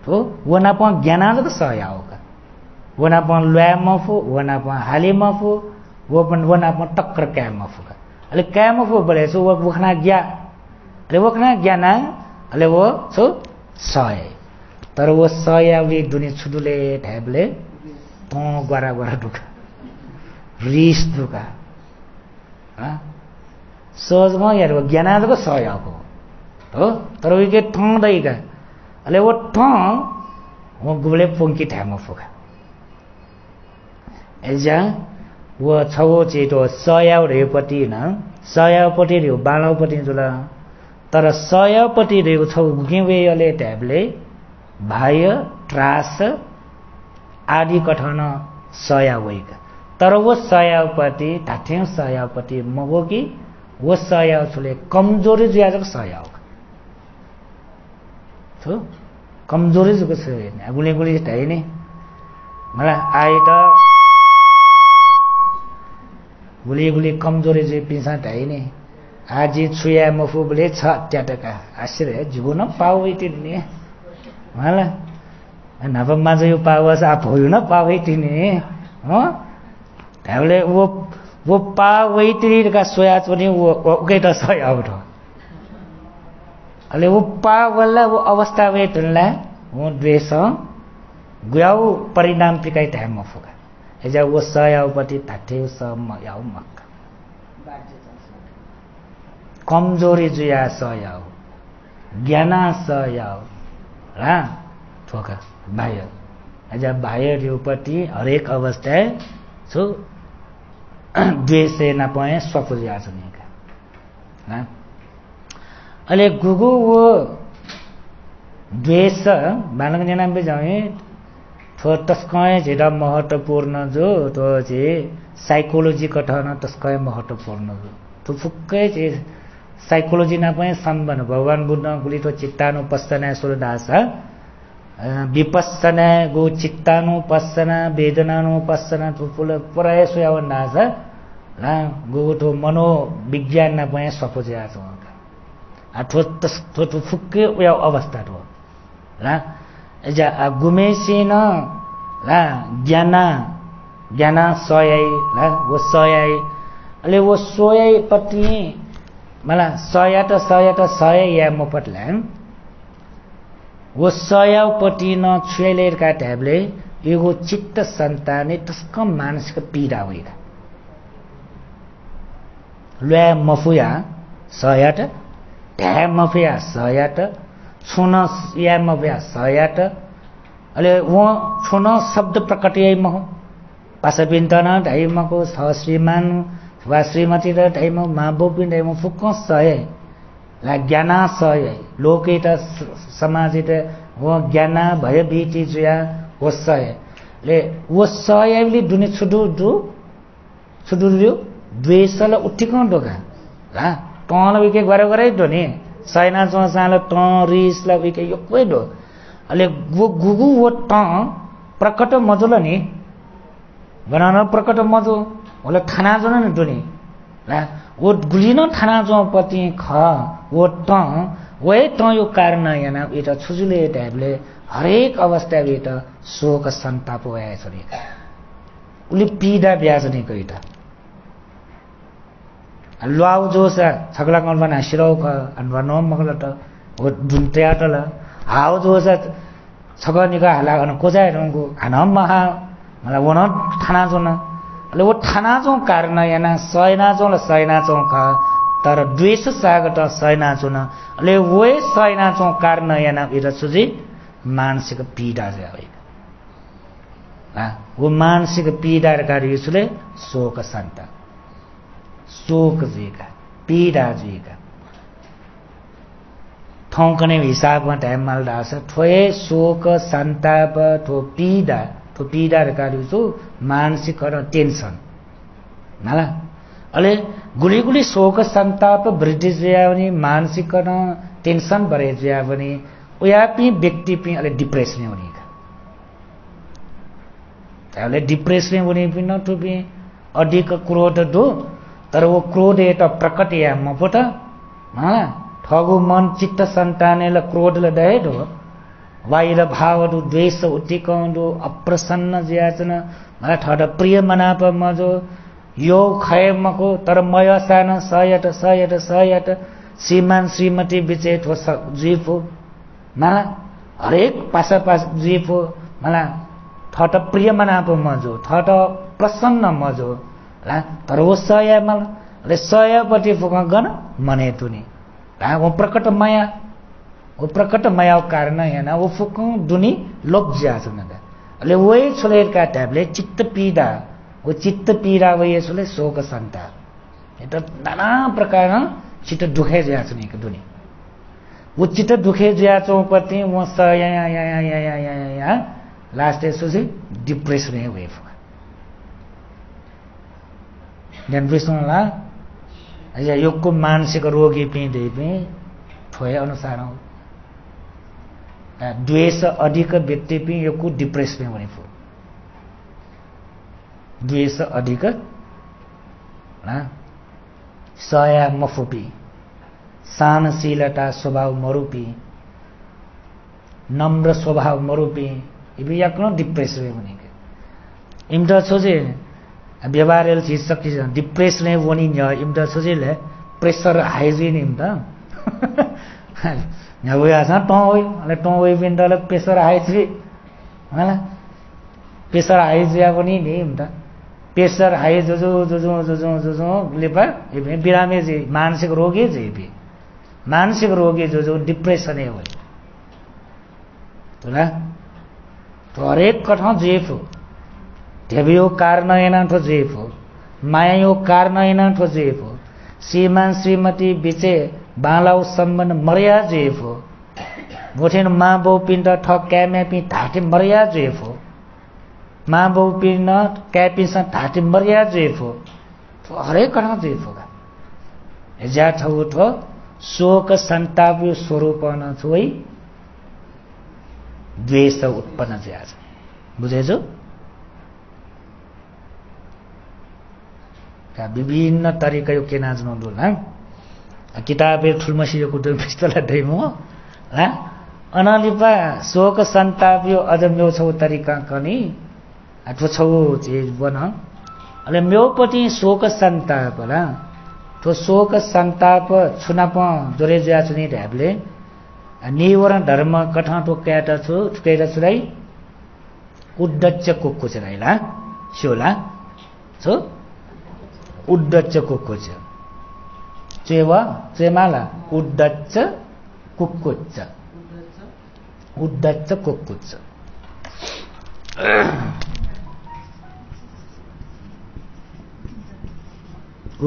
तो वो ना पन ज्ञान त सय हो का वो ना पन ल्वा मफु वो ना पन हाली मफु वो ना पन टक्कर क्या मफु का अले क्या मफु बोले सो वो वखना ज्ञा अले वखना ज्ञान अले वो सो सय तर वो सयावली दुनी छुडुले ढ्याबले त गरा गरा दुखा रिस दुखा सहजमा यार वो ज्ञानादको सयको हो तर वो के ठं दैका अले वो ठं वो गुबले पोंकी ठ्याम फुका एजा वो छौ चेतो सयाव रेपट्टि न सयावपट्टि रे बालवपट्टि जुला तर सयपट्टि रहेको छौ गुगेवेले ढ्याबले भाय त्रास आदि कठन सयावैका तर वो सयावपट्टि ढाठ्यौ सयावपट्टि मगो कि वो सयाव छुले कमजोरी ज्याजको सयाव तो कमजोरी जुको छ गुली गुली ढाइने मलाई आए त गुली गुली कमजोरी जे पिसा ढाइने आजी छुया मफुबले छ ट्याटका आश्रय जीवन पावैटिने मला नभ माझ यो पावस आ भयो न पावैटिने हो हामीले वो पावैटिका सोयाच पनि वो ओकै त सय आउट अले वो पावला वो अवस्था वेटला वो द्वेष गुयाउ परिणाम पिकाइ टाइम मफुका एजा वो सयाउपट्टि ताठे सम याउ मक्का कमजोरी जुया सयाउ ज्ञाना सयाउ ला ठोका बाह्य एजा बाह्य रूपट्टि हरेक अवस्था छु द्वेषे न पाए स्वपुजा छनेका ना अले गुगु वो द्वेष बालक जना पे जाए तो तस्कय जेदा महत्वपूर्ण जो तो जे साइकोलोजी कठन तस्कय महत्वपूर्ण जो तो फुक्कै जे साइकोलोजी न पाए सम्बन भगवान बुद्ध गुली तो चित्तानुपස්සना सुरदासा विपස්සना गो चित्तानुपස්සना वेदनानुपස්සना फुल प्रयास यावन दासा ला गो तो मनोविज्ञान न पाए स्वपुजा छ थो फुक्के उया अवस्था थो ला एजा गुमेसिन ला ज्ञाना सयै ला वो सयै अले वो सोयै पति मला सयट सय या मपटला वो सयपट्टि न छुएलेर का ट्याबले यो चित्त सन्ताने तस्क मानसिक पीडा होइगा ल्या मफुया सयट ढ्या मफुया सयट छुन या मफुया सयट अले वो छुन शब्द प्रकटयै मह पासबिन्तन ढाइमको छ श्रीमान वा श्रीमती र ढाइम माबोपिन ढाइम फुक्क सय ला ज्ञाना सय लोकेट समाजित वो ज्ञाना भयभीति जुया वो सय ले वो सयले दुनि छुडु द्वेषल उठिकन डोका ला टल विके गरे दोनी सैना चसाल ट रिसला विके योकै दो अले वो गुगु वो ट प्रकट मजुल नि बनाना प्रकट मजु ओले थाना जन नि दोनी ला वो गुलिन थाना जो पति ख वो ट वे ट यो कारण याना एटा छुजुले ट्याबले हरेक अवस्था एटा शोक सन्ताप भए छ नि उले पीडा ब्याजनी कइटा लुआउ जोसा छगला कौन बना शिरो का अनवनो मगलट वो दुन्त्याटल हाउ जोसा छगा निका हला अन कोजाय रंगु अनम महा मला वन थाना जोन ले वो थाना जो कारण याना सयना जो का तर द्वेष सागट सयना जोन ले वे सयना जो कारण याना इरा सुजी मानसिक पीडा जाय वो मानसिक पीडा रे कार्य सुले शोक सन्ता शोक जीका पीडा जीका ठौकने हिसाबमा टाइम माल डास ठोए शोक सन्ताप ठो पीडा रे कार्य सु मानसिक र टेन्सन नाला अले गुली शोक सन्ताप वृद्धि जया पनि मानसिक र टेन्सन भरे जया पनि उया पि व्यक्ति पि अले डिप्रेसन हुने अले डिप्रेसन हुने पि न टु पि अधिक क्रोध दो तर वो क्रोध एटा प्रकट या मपट मला ठगु मन चित्त सन्तानेला क्रोधले दहेदो बाहिर भावहरु द्वेष उठिकौँदो अप्रसन्न ज्याचन मला ठड प्रिय मनाप मजो यो खयमको तर मय सान सयट श्रीमान श्रीमती बिचे ठो जीफो मला हरेक पासा जीफो मला ठट प्रिय मनाप मजो ठट प्रसन्न मजो ला तर वो सय मल ले सयपट्टि फुका गन मने तुनी ला वो प्रकट माया कारण याना वो फुकु दुनी लब्जा छनगा ले वही छोलेर का ट्याबले चित्त पीडा वही छोले शोक सन्ता एटा नाना प्रकार चित्त दुखे ज्या छनी के दुनी वो चित्त दुखे ज्या चौपति वो सय या लास्ट एसोसी डिप्रेसन वे फुका जन विष्णुला अझ योगको मानसिक रोगी पिँदै पनि ठोए अनुसार द्वेष अधिक व्यक्ति पनि योगको डिप्रेसन हुने फु द्वेष अधिक सया मफुपी सहनशीलता स्वभाव मरुपी नम्र स्वभाव मरुपी इबी याक्नो डिप्रेसन हुने इम्टा सोचे व्यवहारले चीज सक्ति डिप्रेसन वनी इम्टा सोचिले प्रेसर हाइजिन इम्टा न्याउ यासा टोय अले टोय बिन्दले प्रेसर हाइजी होला प्रेसर हाइजिया पनि नि इम्टा प्रेसर हाइ जो लेपा इबे बिरामे जे मानसिक रोगी जो डिप्रेसन है हो तोला तो हरेक कठा जेफो ढेबियो कारण एना ठो जेफो मायायो कारण एना ठो जेफो श्रीमान श्रीमती बिचे बालाउ सम्बन्ध मर्या जेफो गोठेन माँ बाउ पिण्ड ठक क्याम्यापी धाटे मर्या जेफो माँ बाउ पिण्ड क्यापीसँग धाटे मर्या जेफो हरेक कठा जेफो हेजा ठौ ठो शोक सन्ताप स्वरूप न छोई द्वेष उत्पन्न ज्याज बुझेछु का विभिन्न तरिका यो के नाच्नु डोला किताबे ठुलमसियो कुटो पिस्तला दैमो ला अनालिपा शोक सन्ताप्यो अझ म्यो छौ तरिका कनी अथवा छौ जे बन अले म्योपति शोक सन्ताप ला तो शोक सन्ताप छुनाप जोरे ज्या छुनी ढ्याबले निवरण धर्म कठा तो क्याटा छु केरा छुराई उड्डच्च कुक्कु छराइला स्योला छो उड्डच्च कुक्कु छ चेवा चेमाला उड्डच्च कुक्कुच्च उड्डच्च कुक्कुच्च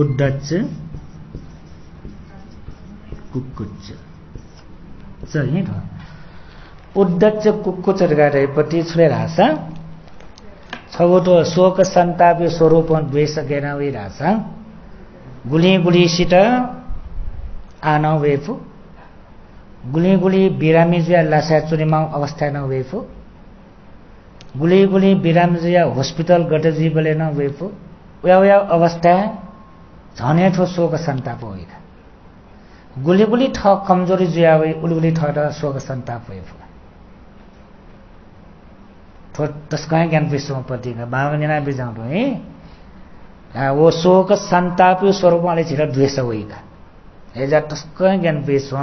उड्डच्च कुक्कुच्च चाहिँ थ उड्डच्च कुक्कुच्च गरेपछि छुले रासा छवटो शोक सन्ताप्य स्वरूप द्वेष गेनावे रासा गुली गुली सित आन वेफु गुली गुली बिरामीजिया लासा चुनिमा अवस्था न वेफु गुली गुली बिरामीजिया हस्पिटल गटजी बले न वेफु उया अवस्था झने ठो शोक सन्ताप होइका गुली गुली ठ कमजोरी जुयावे उलुली ठ द शोक सन्ताप वेफु थो तस्काय ज्ञान विश्व प्रतिका भावना बिजाउँदो है वो शोक सन्ताप स्वरूपले छिरा द्वेष होइका हेजा तस्काय ज्ञान विश्व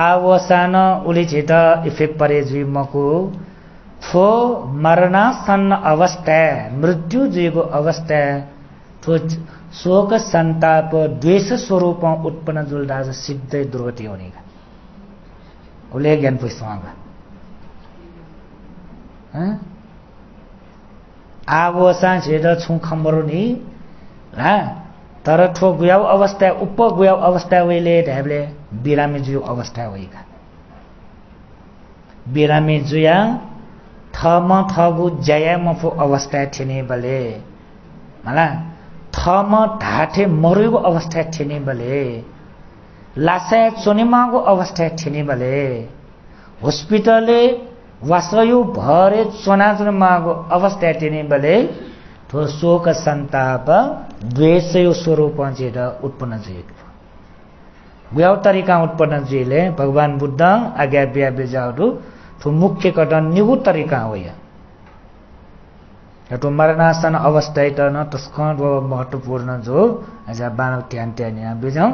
आवसान उली छिट इफेक्ट परे जीवको थो मरणासन्न अवस्था मृत्यु जीवको अवस्था थो शोक सन्ताप द्वेष स्वरूप उत्पन्न जुल्दा सिद्धै दुर्गति हुने उले ज्ञान पुष्पमा आवसा छेद छु खम्बरो नि ला तर ठो गुयाउ अवस्था उप गुयाउ अवस्था वेले ढ्याबले बिरामी जुय अवस्था होइका बिरामी जुया थम थगु जया मफु अवस्था थिने बले मला थम ढाठे मरुगो अवस्था थिने बले लासा चोनिमागो अवस्था थिने बले हस्पिटलले वासयु भरे चोनाचुनमागो अवस्था थिने बले थो शोक सन्ताप द्वेषयो स्वरूप जेड उत्पन्न जिएको गुयाउ तरिका उत्पन्न जिले भगवान बुद्ध आज्ञा बिया बेजाहरू थो मुख्य कटन निगु तरिका होया तो मरणासन अवस्था त न तस्कन महत्वपूर्ण जो आज बानव ध्यान ध्यान बेजाउ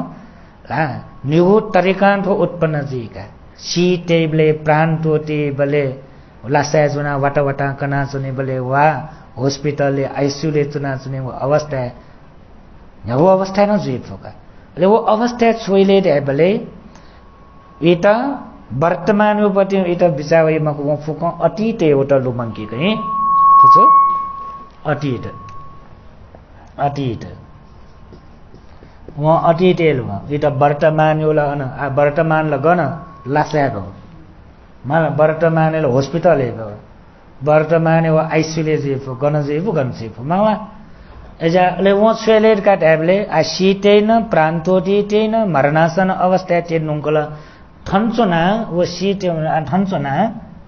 ला निगु तरिका थो उत्पन्न जिका सी टेबले प्राण टोटे बले लासा जुना वाटा वाटा कना चुने बले वा हस्पिटलले आइसियुले चुना चुने अवस्था यो अवस्था न जुइ फोका ले वो अवस्था छोइले बले एता वर्तमान उपति एता बिचावै मको फुक अतीत एउटा लुमंकी कहीं छ अतीत अतीत वो अतीत एलमा एता वर्तमान योला न आ वर्तमान लगन लासाको मला वर्तमान ले हस्पिटल हेको वर्तमान वो आइसियुले जेफो गन जेफो गन जेफो मावा एजा ले वो छेलेर का ढ्याबले आ सीतेन प्रान्तोटितेन मरणासन अवस्था ते नुंकला थन्चोना वो सीते थन्चोना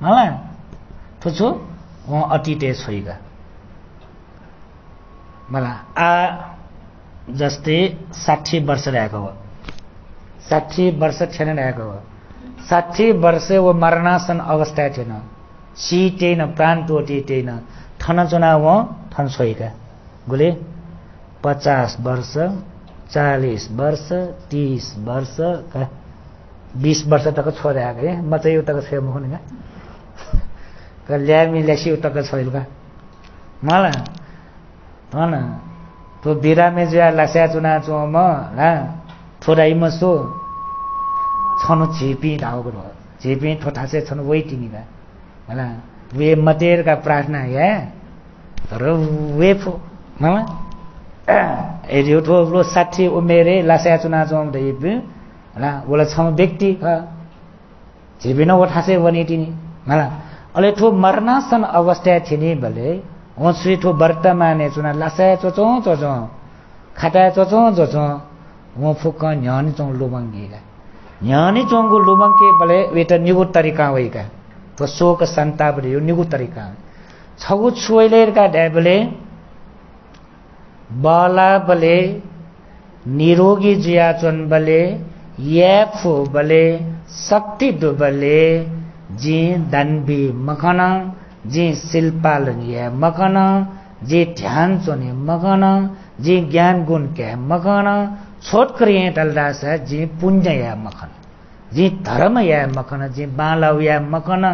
मला थुचो वो अतीते छैगा मला आ जस्तै 60 वर्ष रहेको हो 60 वर्ष छैन रहेको हो 60 वर्ष वो मरणासन अवस्था थिएन सीतेन प्रान्तोटितेन थनचोना वो थन्सोइका गुले 50 वर्ष 40 वर्ष 30 वर्ष का 20 वर्ष तक छोरे आगे म चाहिँ उताको छे म हुने का ल्यामी ल्यासी उताको छैलका मला हन तो बिरामे ज्या लासा चुना चोम ला थोरै मसो छनु झिपी धाउको झिपी थोठासे छनु वेटिङ गा होला वे मतेर का प्रार्थना या तर वे फो मामा एरियो ठोलो 60 उमेरे लासा चुना चोम दैब होला बोला छम व्यक्ति झिपिन ओठासे वनिटिनी मला अले ठो मरणासन अवस्था थिनी भले ओसुइ ठो वर्तमाने चुना लासा चोचो चोचो खाता चोचो चोचो वो फुक न्यानी चों लुमंगीगा न्यानी चोंगु लुमंगे भले वेट निगु तरिका होइका तो शोक सन्ताप यो निगु तरिका छगु छुइलेर का ढ्याबले बाला बले निरोगी जिया चोन बले ये फो बले शक्ति डुबले जी दनबी मकन जी शिल्पालन ये मकन जी ध्यान चोने मकन जी ज्ञान गुण के मकन छोट करिए टलदा से जी पुण्य या मकन जी धर्म या मकन जी बालव या मकन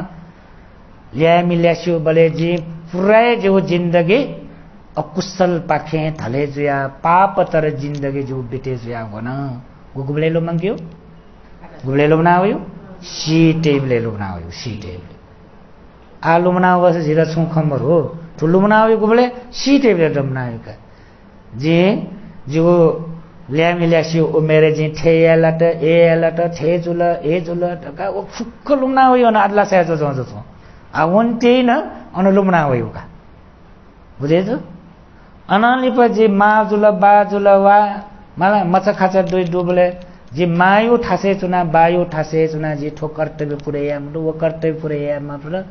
लिया मिल्यासियो बले जी पूरा जो जिंदगी अकुशल पाखे थले जुया पाप तर जिंदगी जो बिते जुया होना गुबले लो मंगियो गुबले लो बनायो सी टेबले लो बनायो सी टेबले आलू बनाओ बस जीरा छू खम्बर हो ठुल्लु बनायो गुबले सी टेबले लो बनायो का जी जो लिया मिल्यासियो ओ मेरे जी ठे यालट ए यालट ठे जुल ए जुल का वो फुक्क लुमना हो ना अदला से जो जो जो आ वन्ते न अनुलुमना हो का बुझे तो अनाली पर जी माँ जुल बा जुल वा माला मचा खाचा दुई डुबले जी मायु ठासे चुना बायु ठासे चुना जी ठो कर्तव्य पुरे या वो कर्तव्य पुरे या मतलब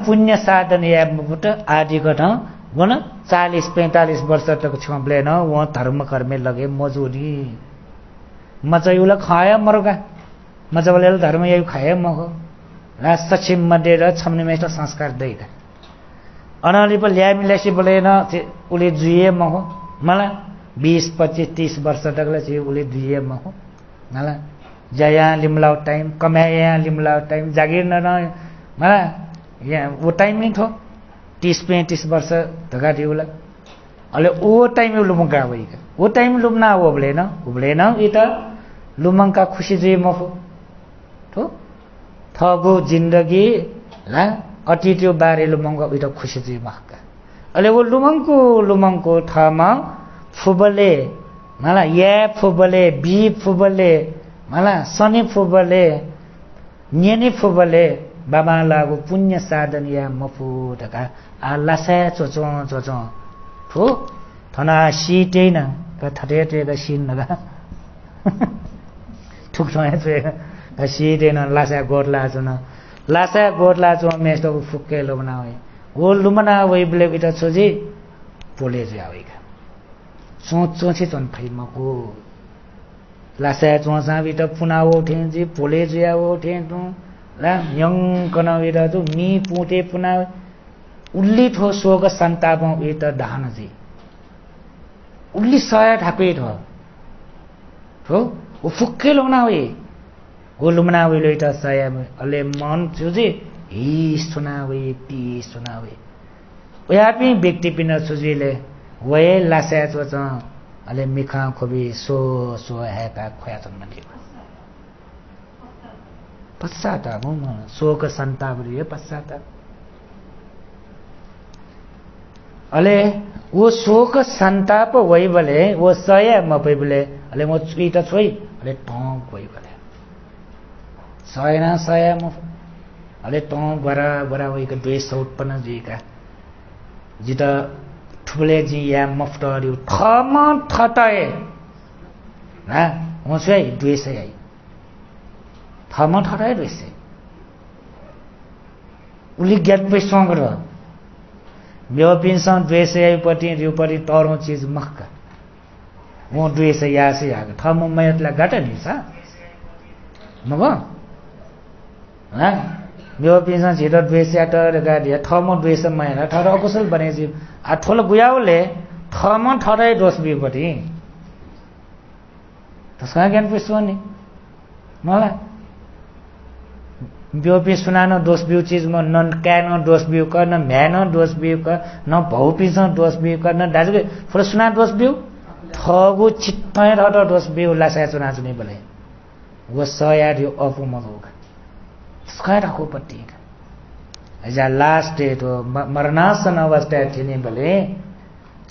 पुण्य साधन या मुट आदि गठ वन 40-45 वर्ष तक छोपले न वो धर्म कर्मे लगे मजूरी मचयुला खाया मरगा मचवले धर्म यही खाया महो ला सक्षम मध्ये र छम्ने मेष्ट संस्कार दैदा अनाली पर ल्या मिलेसी बोले न उले जुए महो मला 20-25-30 वर्ष तकले चाहिँ उले जुए महो मला जया लिमलाउ टाइम कमाया लिमलाउ टाइम जागिर न मला यहाँ वो टाइम नहीं थो 30-35 वर्ष धगा दिउला अले ओ टाइम लुमंका वइका वो टाइम लुमना ओबले न इता लुमंका खुशी जे मफो थो थगो जिंदगी ला अटिट्यो बारे लुमंगा इता खुशी जे महका अले वो लुमंको थामा फुबले मला ये फुबले बी फुबले मला सनी फुबले न्यनी फुबले बाबा लागु पुण्य साधन या मफु ढका आ लासा चोचो चोचो थो थना सीटेन का थटेटे का सीन नगा ठुक छया छे का सीटेन लासा गोरला छन लासा गोरला छो मेस्तो फुक्के लो बनावे वो लुमना वइ ब्ले बिटा छोजी पोले जावेगा चो छे चन फै मको लासा चोसा बिटा पुनावो ठेजी पोले जावो ठेजु ला यङ कनवेरा जो मी पुटे पुना उल्ली ठो सोग संताप ए त धान जी उल्ली सया ठाके ठो हो ओ फुक्के लोना वे ओ लुमना वे ले त सया अले मन जुजे ही सुनावे पी सुनावे ओया पि व्यक्ति पिन सुजिले वे लासा चोच अले मिखा खोबी सो है का खोया छन् मन्दिर पश्चाताप शोक संताप रे पश्चाताप अले वो शोक संताप वही बले वो सय मपै बले अले म चुई त छोई अले टोंक वही बले सयना सय म अले टोंक बरा वही का द्वेष उत्पन्न जी का जिता ठुले जी या मफ्टरी थम थताए ना म चाहिँ द्वेष है थम थराय रहेछ उली ज्ञान पे सङ्ग र व्योपिनसँग द्वेष आइपट्टि रिउपट्टि तरो चीज मक्का वो द्वेष यासे आग थम मयतला गाटा नि सा मगो हा व्योपिनसँग झिर द्वेष याटर गाडी थम द्वेष मयला थर अकुशल बने जी आ ठोल गुयाउले थम थराय दोष बिपट्टि तसका ज्ञान पे सोनी मलाई व्योपी सुनानो दोष बिउ चीज म न क्यानो दोष बिउ कर न म्यानो दोष बिउ कर न भौपीसँग दोष बिउ कर न दाजुले फुल सुना दोष बिउ थगु चित्तै र दोष बिउ लासा चुना चुनी बले वो सया दियो अफु मगोगा स्काय राखो पट्टी एजा लास्ट डे तो मरणासन अवस्था थिने बले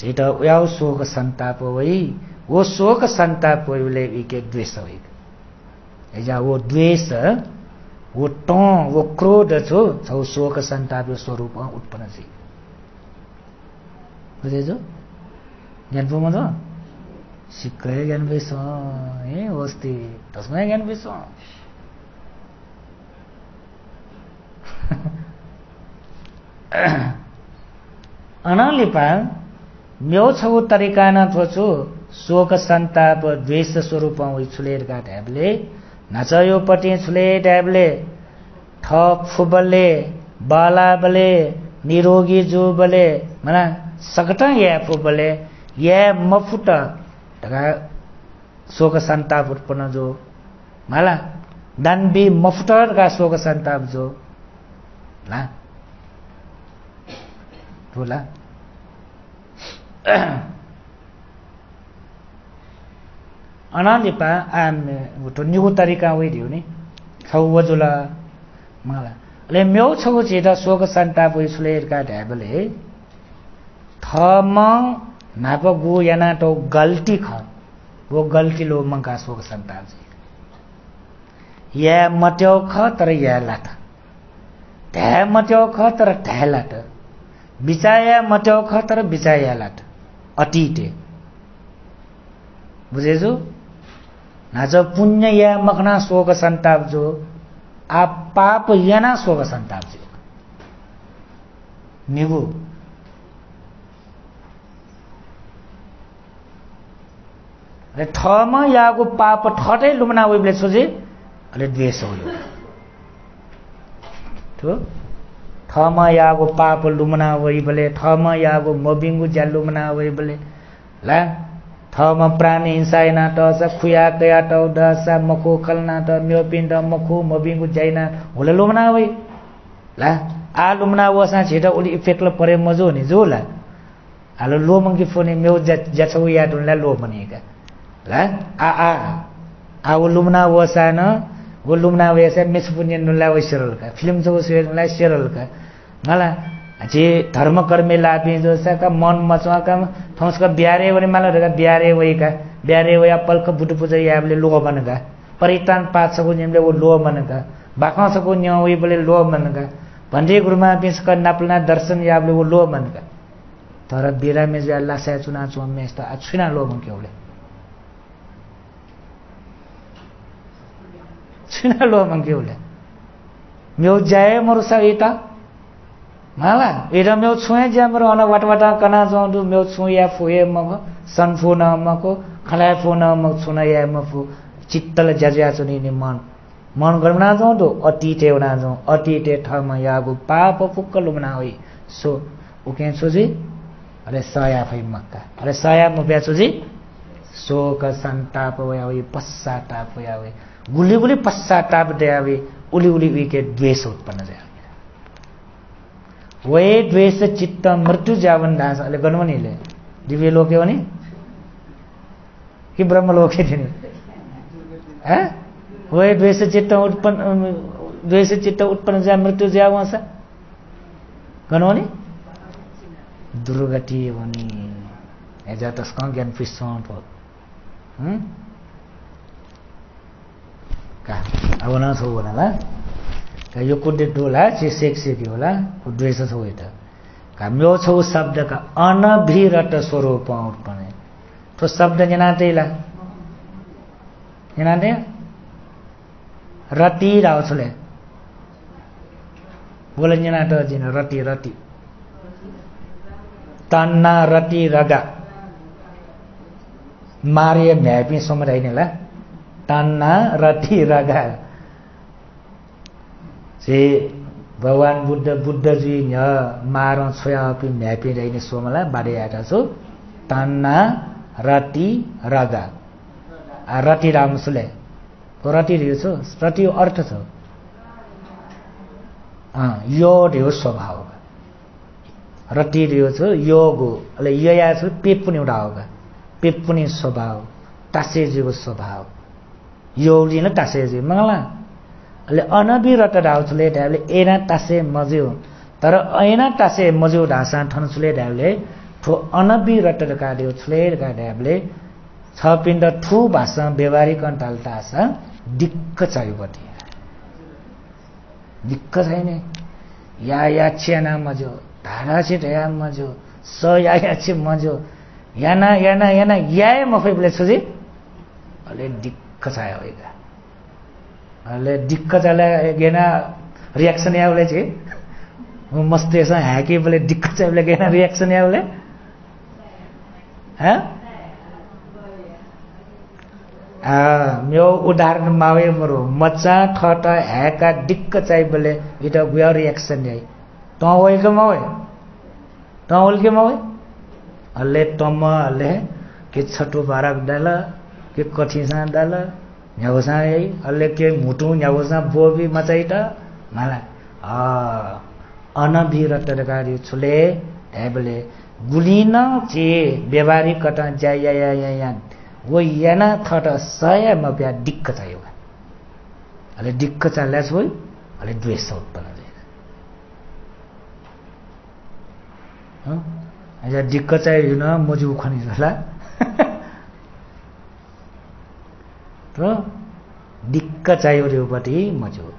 छिट याउ शोक संताप वही वो शोक संताप वहीले इके द्वेष वही एजा वो द्वेष वो टों वो क्रोध छौ शोक संताप स्वरूप उत्पन्न छी बुझेजो ज्ञान पो मजो सिक्कै ज्ञान बेस ए होस्ती तस्मै ज्ञान बेस अनालिपा म्यो छौ तरिका न थोछु शोक संताप द्वेष स्वरूप हुई छुलेर का ढ्याबले नचयो पटी छुले ढ्याबले ठ फुबले बाला बले निरोगी जो बले मना सकटा या फुबले या मफुट ढका शोक संताप उत्पन्न जो माला दानबी मफुटर का शोक संताप जो ला बोला अनालिपा आम तो न्यू तरीका हुई दियो नि छौ वजुला माला ले म्यौ छौ चेता शोक संताप हुई सुलेर का ढ्याबले थम नाप गु याना तो गलती ख वो गलती लो मंका शोक संताप जी या मट्यो ख तर या लाट ढ्या मट्यो ख तर ढ्या लाट बिचाया मट्यो ख तर बिचाया लाट अतीते बुझेछु नाच पुण्य या मखना शोक संताप जो आप पाप याना शोक संताप जो निगु अरे ठमा याको पाप ठटै लुमना वेबले सोचे अरे द्वेष हो तो ठमा याको पाप लुमना वेबले ठमा याको मोबिंगु जालुमना वेबले ला थम प्राणी हिंसायना त खुया कया त दसा मखो खलना त म्योपिन त मखो मोबिंगु जाइना होला लुमना वे ला आ लुमना वसा छेटा ओली इफेक्ट ल परे मजो नि जो ला हालो लोमंगी फोने म्यो जछौ या दुनला लो बनेका ला आ वो लुमना वसा न वो लुमना वेसा मिसपुन्य नुला वे सरल का फिल्म जो सेला सरल का मला जे धर्म कर्मे लापी जो का मन मचवा का थौस का ब्यारे वने माला रगा ब्यारे वई का ब्यारे वया पलक बुटु पुजा याबले लो बनगा परितान पात सको निमले वो लो बनगा बाखा सको न्यो वई बले लो बनगा भन्जे गुरुमा बिस का नापलना दर्शन याबले वो लो बनगा तर बिरा में जे अल्लाह से चुना चो में त अछुना लो मन केवले छुना लो मन केवले म्यो जाए मरुसा एता माला एरा म्यो छुए ज्यामरो अन वाटवाटा कना जाउँदु म्यो छु या फुए मग सनफो न मको खलाय फो न मग छुना या मफु चित्तल जज्या चुनि नि मन गर्मना जाउँदु अति टेवना जाउँ अति टे ठम यागु पाप फुक्कल उमना होई सो उके सोजी अरे सया फै मक्का अरे सया म ब्याचुजी शोक संताप वयावे पश्चाताप वयावे गुली गुली पश्चाताप देयावे उली उली विके द्वेष उत्पन्न जाय वे द्वेष चित्त मृत्यु जावन दास अले गणवनीले दिव्य लोके वनी कि ब्रह्म लोके थिनि ह वे द्वेष चित्त उत्पन्न जा मृत्यु जावस गणवनी दुर्गति वनी एजा तस्का ज्ञान पिसों तो का अब न सो वनाला का यो कुडे डोला जे सेक्सी होला द्वेष छ होइता का म्यो छौ शब्द का अनभिरत स्वरूप उत्पन्न तो शब्द जनातेला जनाते रति राव छले बोले जनाते जिन रति रति तन्ना रति रगा मारिए भ्यापी समराइनेला तन्ना रति रगा से भगवान बुद्ध जी न मार छोया पि म्यापी रहिने सोमला बाडे आटा छु तन्ना रति रगा आ रति रामसुले तो रति रियो छु रति अर्थ छ यो रियो स्वभाव रति रियो छु योगो अले यया छु पेप पनि उडा होगा पेप पनि स्वभाव तासे जीवो स्वभाव यो लिन तासे जी मंगला अले अनभिरत डाउले ढाले एना तासे मज्यो तर ऐना तासे मज्यो ढासा ठनसुले ढाले ठो अनभिरत काड्यो छुले ढाले छ पिण्ड ठु भाषा व्यवहारिक अन्तालता आसा दिक्क चाहियो बटी दिक्क छैन या छेना मज्यो धारा छ या मज्यो स या छ मज्यो याना याय मफैबले छुजी अले दिक्क चाहियो हैगा अले दिक्क चले गेना रिएक्शन यावले छे मस्ते सा हैके बले दिक्क चले गेना रिएक्शन यावले हैं म्यो उदाहरण मावे मरो मचा ठट हैका दिक्क चाहिँ बोले इटा गुया रिएक्शन है तो होय के मावे तो होल के मावे अल्ले तम अल्ले के छटो बारक डाल के कठिसा डाल न्याउसा है अल्ले के मुटु न्याउसा बोबी मचाइटा मला अनभिरत गाडी छुले हैबले गुलिन चे व्यवहारिक कटा जाय या वो याना थट सय म ब्या दिक्क चाहियो अले दिक्क चाल्या छोइ अले द्वेष उत्पन्न ह अझ दिक्क चाहियो न मजु खनि होला र दिक्क चाहियो रेउपटी मजु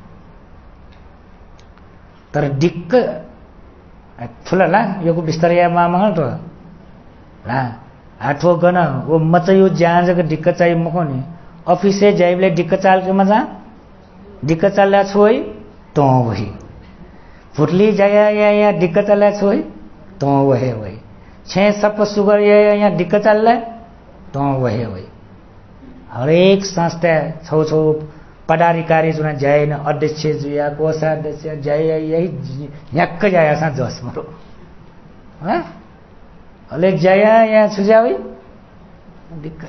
तर दिक्क ठुला योको बिस्तारै मामा त ला आठो गना वो मचयो जान जग दिक्क चाहियो मखनी ऑफिस से जाइबले दिक्क चाल के मजा दिक्क चाल्या छोइ तो वही फुटली जाया या दिक्क चाल्या छोइ तो वही छे सप सुगर या दिक्क चालले तो वही हर एक संस्था छौ छौ पदाधिकारी जुना जाए न अध्यक्ष जुया कोषाध्यक्ष जाए यही न्याक्क जाया सा जस मरो ह अले जाया या सुजावी दिक्क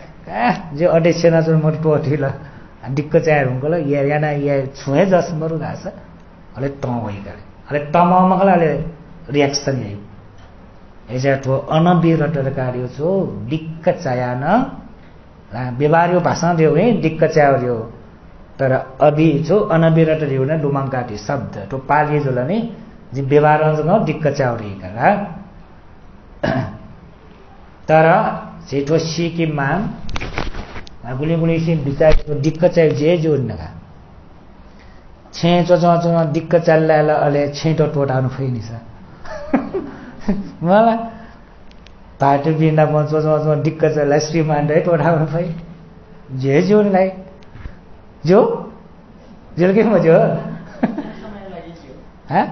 जे अध्यक्ष न जुन मरो टोठिल दिक्क चाय हुँगल याना या छुए जस मरो गास अले त वही गरे अले तम मगले रिएक्शन यही एजा तो अनविरत कार्य छो दिक्क चाया न व्यवहारिक भाषा दियो है दिक्क चायो तर अभि छो अनविरत दियो न लुमंकाटी शब्द तो पाली जोला नि जि व्यवहार न दिक्क चाउरी करा तर जेठो सिकी मान गुली गुली सिन बिचार तो दिक्क चाइ जे जोन नगा छे चो दिक्क चालला अले छेटो टोटाउनु फैनी छ मलाई पार्टी बिना चो दिक्क चालला श्रीमान रे टोटाउनु फै जे जोन लाई जो जेल के मजो हाँ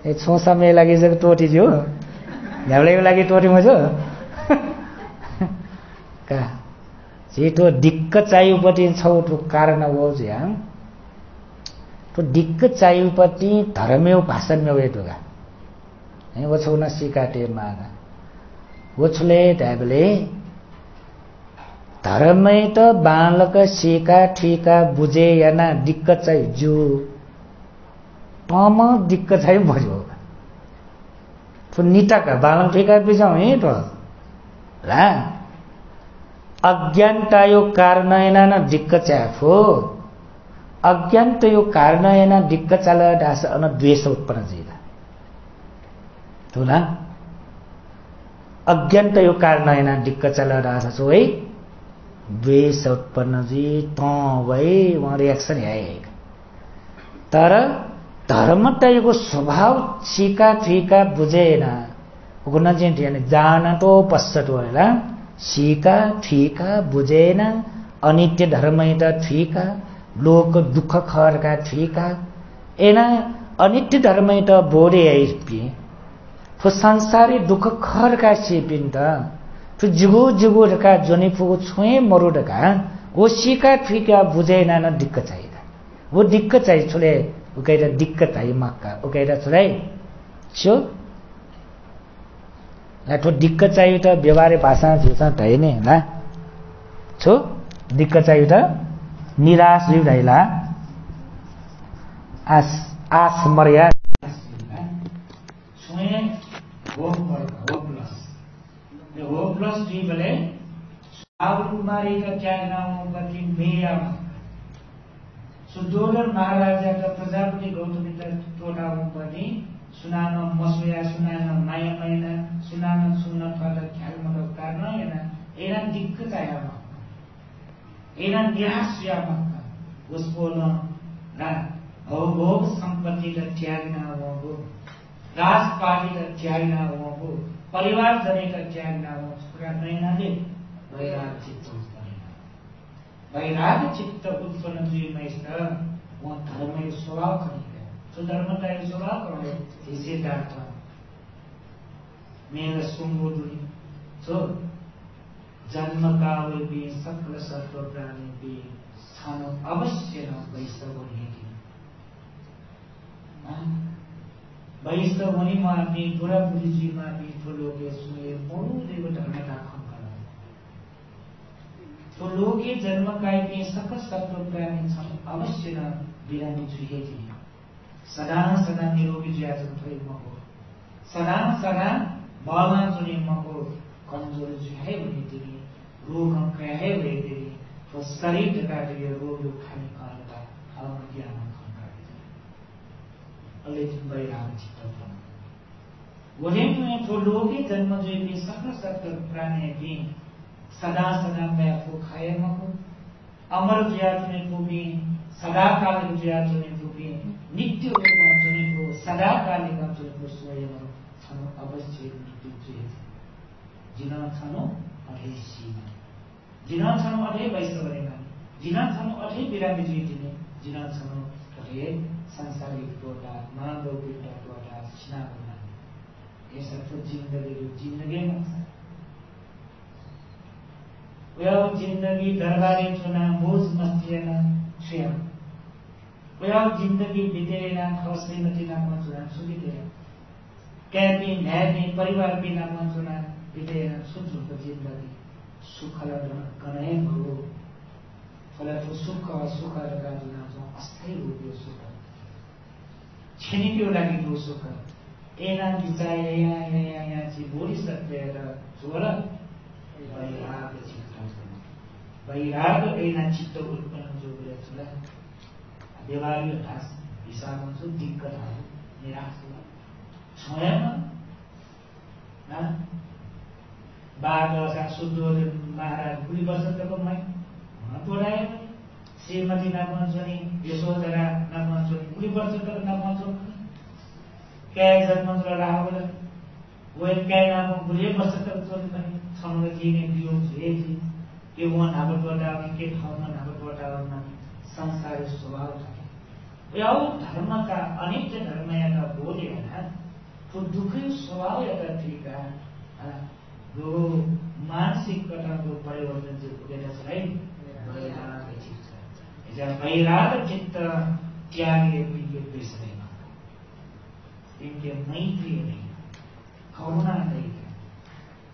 ए छो समय लागि जग टोटी जो झ्याउले लागि टोटी मजो का जेठो दिक्क चाहिउपटि छौटो कारण हो ज्या तो दिक्क चाहिउपटि धर्मेउ भाषण में वेटोगा है वो छौना सिकाटे मागा वो छले ढाबले धर्मै त बालक सिका ठीका बुझे याना दिक्क चाहिँ जु तम दिक्क चाहिँ भजो तो निटाका बालक ठीका बिजाउ है तो ला अज्ञानता यो कारणयन न दिक्क चाफो अज्ञानता यो कारणयन दिक्क चाल दास अन द्वेष उत्पन्न जिदा तो ना अज्ञानता यो कारणयन दिक्क चाल दास सो है द्वेष उत्पन्न जी तो वही वहाँ रिएक्शन है तर धर्मताको स्वभाव सिका ठीका बुझेन गुण चाहिँ जान तो पश्चतो होला सिका ठीका बुझेन अनित्य धर्मै त ठीका लोक दुःख खरका ठीका एना अनित्य धर्मै त बोरे आइपि तो संसारी दुःख खरका सिपिन त तो जुगो ढका जोनी फुगो छुए मरु ढका वो सिका ठीका बुझेन न दिक्क चाहिए वो दिक्क चाहिए छुले उकैरा दिक्क चाहिए मक्का उकैरा छुले छो ला तो दिक्क चाहिए त व्यवहारिक भाषा छिसा तै ने ला छो दिक्क चाहिए त निराश हुइला आस मर्या छुए हो प्लस जी भले सावकुमारी का क्या नाम बल्कि मेया सुदोधन महाराजा का प्रजापति गौतमी का टोटा पनि सुनान मसुया सुनान माया मैना सुनान सुन्न थला ख्याल मतलब कारण हैन एना दिक्कत आया एना निराश या मक्का उसको ना भोग संपत्ति का त्यागना हो राजपाली का त्यागना हो परिवार जने का त्यागना हो पूरा नैनाले वैराग चित्त उत्पन्न वैराग चित्त उत्पन्न जीवमा छ वहाँ धर्म स्वभाव खनिका सो धर्मका स्वभाव करे सिद्धार्थ मेरा सुम्बुदुनी सो जन्म काल भी सकल सत्व प्राणी भी छानो अवश्य न वैष्णव हुने वैष्णव हुने मापी बुढाबुढीजी मापी ठुलोके सुने बहुदेव धर्मका खङ्कर ठुलोके जन्म कायपी सकल सत्व प्राणी छन् अवश्य न बिरामी जुहेजी सदा सदा निरोगी ज्याजन थै मको सदा सदा बाला जुने मको कमजोर जुहे हुने तिमी रोग कहे हुए तिमी तो शरीर काटेर रोग खाने कारणता अब ज्ञान अले बैराग चित्त वही में तो लोगे जन्म जो भी सकल सत्य प्राणी भी सदा सदा मैं आपको खाए मको अमर ज्ञात में तो भी सदा काल ज्ञात में तो भी नित्य रूप चुने को सदा काल का चुने को स्वयं छनो अवश्य मृत्यु चाहिए जिना छनो अधे सीमा जिना छनो अधे वैष्णव रहेगा जिना छनो अधे बिरामी जीने जिना छनो अधे सांसारिक टोटा महालौकिक टोटा सिना बना ये सब तो जिंदगी में वह जिंदगी दरबारे चुना बोझ मस्तियाना स्वयं वह जिंदगी बितेना खौसले मतीना मंचुना सुबितेना कैदी नैनी परिवार बिना मंचुना बितेना सुजुक जिंदगी सुखला कने भरो फला तो सुख रका जुना जो अस्थायी रूप यो सुख छिनिक्यो लागि यो सुख एना विचार यहाँ चाहिँ बोलिसकेर जोर वैराग चित्त वैराग एना चित्त उत्पन्न जो गरेछला व्यवहारिक ढास हिसाबमा जो दिक्कतहरू निराश स्वयं बाघ शुद्धोधन महाराज 20 वर्ष तक मैं तोड़ाए श्रीमती नागवंशनी यशोधरा नागवंशनी 20 वर्ष तक नागवंश क्या जन्म राहुल वो क्या नाम 20 वर्ष तक चोरी जी ने वियोग जी के वो नागत बताउने के ठाउँमा नागत बताउन संसार स्वभाव था यो धर्म का अनेक धर्म यहाँ बोले है तो दुखी स्वभाव यहाँ ठीक है जो मानसिक कथा को परिवर्तन जो पुगेर है वैराग चित्त जब वैराग चित्त त्यागे प्रिय बेसरे इनके मैत्री नहीं करुणा नहीं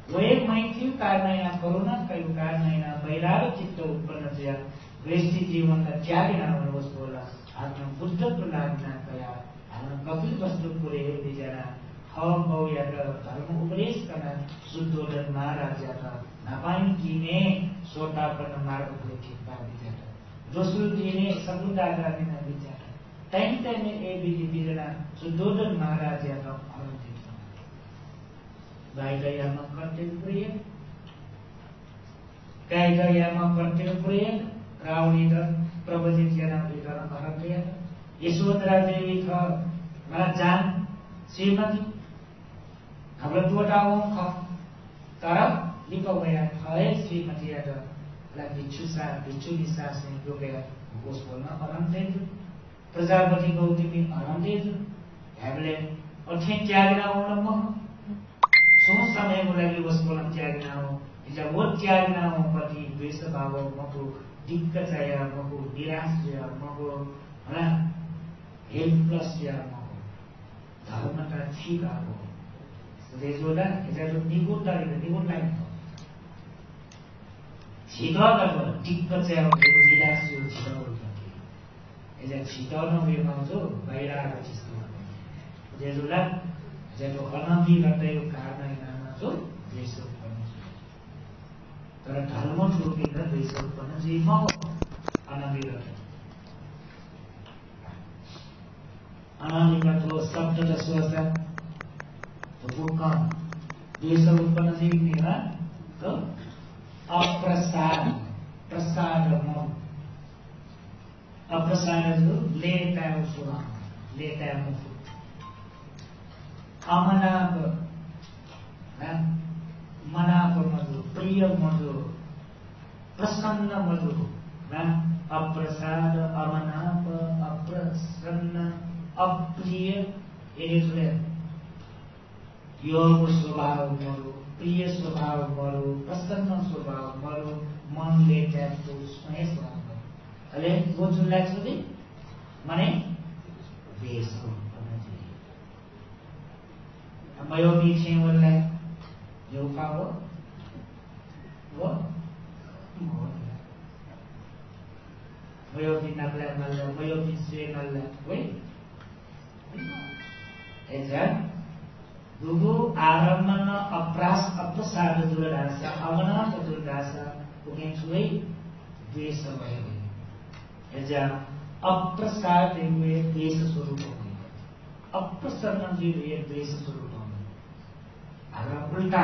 वो एक मैत्री कारण यहाँ करुणा का कारण यहाँ वैराग चित्त उत्पन्न किया वैष्णव जीवन का त्याग ना होने बोला आफ्नो बुद्ध प्रलापना कया हाम्रो कपिल वस्तु पुरे बिजना हम बहु या धर्म उपदेश करना शुद्धोधन महाराज या नापाइन जी ने सोतापन मार्ग को चिंता बिचारा दोस्रो जी ने समुदा ग्रामीण बिचारा टाइम में ए बिजी बिजना शुद्धोधन महाराज या गायमा कर्तव्य गायमा कर्तव्य रावणी प्रवचित कर्तव्य यशोधरा देवी जान श्रीमती हाम्रो दुवटाओं तर लिपवया है श्रीमती भिक्षु निश्वास में डोकेर घोष बोल्न अरम्दै प्रजापति गौतमी अरम्दै हामीले अठे त्यागना होन म सो समय को लागि घोष बोल्न त्यागना हो जब वो त्यागना हो पति द्वेष भाव मको दिक्कत आया मको निराश या मको है हेल्पलेस या मको धर्म का ठीक आको रेजोला जो निगुण लाइन छिटो दिक्कत चाहिँ अब निराश यो छिटो एजा छिटो नभएमा जो वैराग चित्त रेजोला जो अनादि गर्दै यो कारण नाममा जो द्वेष उत्पन्न तर धर्म छोडेर द्वेष उत्पन्न चाहिँ म अनादि गर्दै अनादि तो शब्द र सोचा बुका द्वेष उत्पन्न चाहिँ निरा तो अप्रसाद प्रसाद मन अप्रसाद जो लेता है सुना लेता है मुख अमनाप मनाप मधु प्रिय मधु प्रसन्न मधु अप्रसाद अमनाप अप्रसन्न अप्रिय ये योगको स्वभाव मरो, प्रिय स्वभाव मरो, प्रसन्न स्वभाव मरो, मनले त्यागको स्नेह स्वभाव मरो। अहिले वो जुनलाई छुदी माने द्वेष हो मयो पीछे बोलना जो पाओ वो मयो भी नकला नल्ला मयो भी से नल्ला वही ऐसा दुगो आरम्भन अप्रास अप्रसाद दुर्दासा अवना दुर्दासा उकें छुई द्वेष भयो ऐसा अप्रसाद हुए द्वेष स्वरूप हो अप्रसन्न जी हुए द्वेष स्वरूप हो अगर उल्टा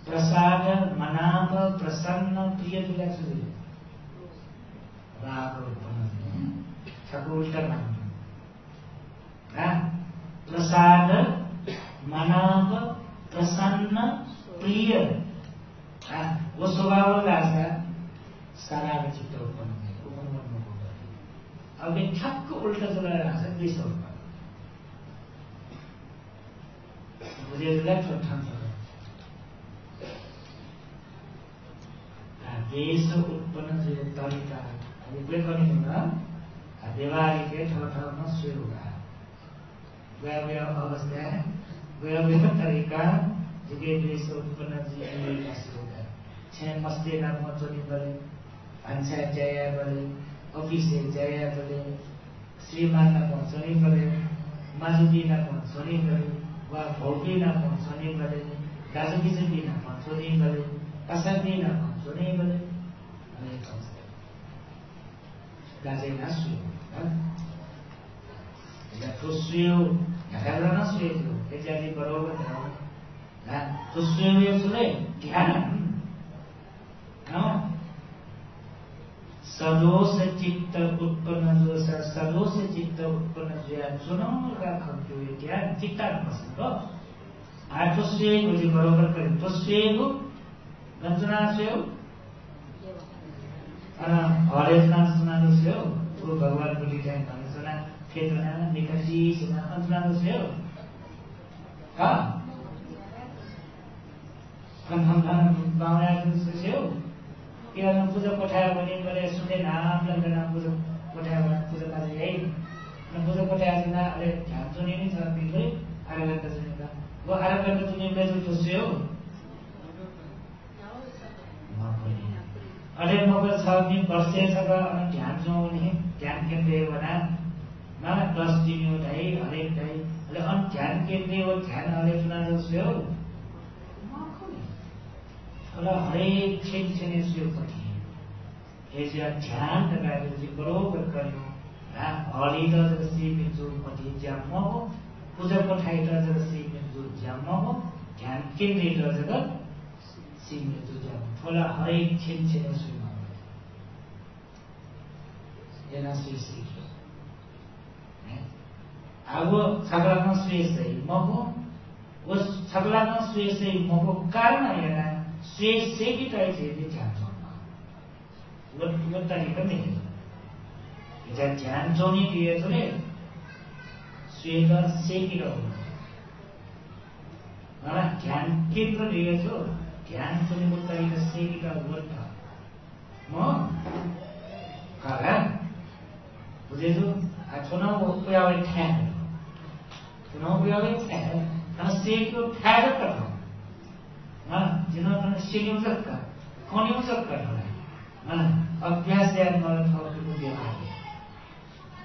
प्रसाद मनाप प्रसन्न प्रिय जुला छुई राग उत्पन्न छको उल्टा मान्नु प्रसाद मनाप प्रसन्न प्रिय वो स्वभाव लासा सारा चित्त उत्पन्न अब ये ठक्क उल्टा चला रहा है द्वेष उत्पन्न मुझे लग ठन द्वेष उत्पन्न जो तरीका उपयोग करने होगा व्यवहार के ठाउँ शुरू होगा गया अवस्था है गया तरीका जगह द्वेष उत्पन्न जीवन होगा छे मस्ते नाम चोरी करे पंचायत जाया करे ऑफिस जाया करे श्रीमान ना पहुंचने करे माजुदी ना पहुंचने करे वा भौकी ना पहुंचने करे दाजू किसी ना पहुंचने करे असदी ना पहुंचने करे गाजे ना सुयो या तो सुयो या ना सुयो तो jadi बरोबर है तो सुयो ये सुने ध्यान सदोष चित्त उत्पन्न जो सदोष चित्त उत्पन्न जो सुनो का खंडो ये क्या चित्ता पसंद हो आज तो सुयो मुझे बरोबर करें तो सुयो गंजना सुयो हरेक नाम सुना दो वो भगवान को लिखा है सुना खेतना निकसी सुना सुना दो हाँ हम बावड़ा से कि हम पूजा कोठाया बने बने सुने नाम लगना पूजा कोठाया पूजा कर यही ना पूजा कोठाया सुना अरे ध्यान तो नहीं था बिल्कुल आगे लगता सुनेगा वो आगे करके तुमने मैं जो सोचे हो अरे मगर सामने वर्षे सका अन ध्यान जो नहीं ध्यान केंद्र बना ना 10 दिन उठाई हरेक day अरे अन ध्यान केंद्र वो ध्यान हरेक ना जो सेव अरे हरेक छेने सेव पड़ी ऐसे ध्यान लगाए तो बरोबर करो ना हरी तो जब सी में जो पड़ी जाम हो पूजा पठाई तो जब सी में जो जाम हो ध्यान केंद्र तो जब सी में जो जाम थोड़ा हरेक छेने सुना ये ना स्वीसी अब वो सगला स्वेश है मको वो सगला स्वेश है मको कारण है ना स्वेश से की तरह से भी ध्यान जोड़ना वो तरीका नहीं है जब ध्यान जोड़ने के लिए तो ने स्वेश से की रहो ना ध्यान केंद्र लिए तो ध्यान जोड़ने को तरीका से की का वर्ड था मो कारण मुझे जो चुनाव उपयोग है चुनाव उपयोग है हम से को फायदा कर रहा हाँ जिन्होंने सीनियर तक का कौन यूज़ कर रहा है हाँ अभ्यास या नॉन थॉट को दिया है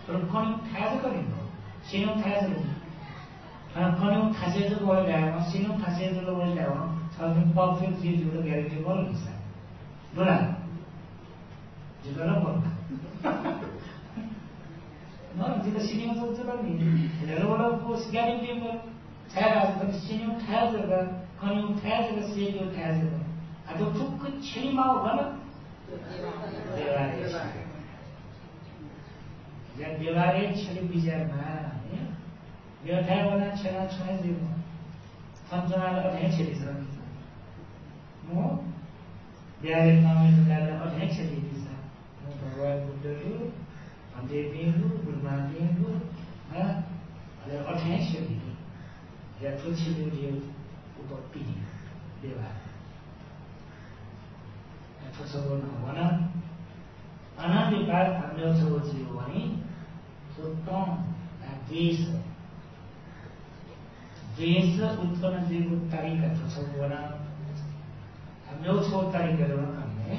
तो कौन फायदा करेंगे सीनियर फायदा करेंगे हाँ कौन खासे जो बोल रहा है सीनियर खासे जो बोल रहा है सामने परफेक्ट चीज़ जो गारंटी बोल नहीं सकता बोला जितना बोलना जितना सीनियर तो चला नहीं लेकिन वो लोग उस गारंटी पर छाया तो सीनियर उठाया जगह कौन उठाया जगह सीनियर उठाया जगह अब तो कुछ छली माओ बना जब व्यवहारे छली बिजार ना व्यवहार बना छना छना जीव संजना अधे छली सर मो व्यवहार नाम में तो अधे छली बिजार मो भगवान बुद्ध को देवीहरू गुरुमादेवीहरू अठ्याइस 也夫妻留留不多比，对吧？不是我呢，我呢，अनन्त काल हाम्रो छेउ जीव भने उत्तम द्वेष उत्पन्न जीवको तरिका छ भने हाम्रो छेउ तरिकाहरू भन्ने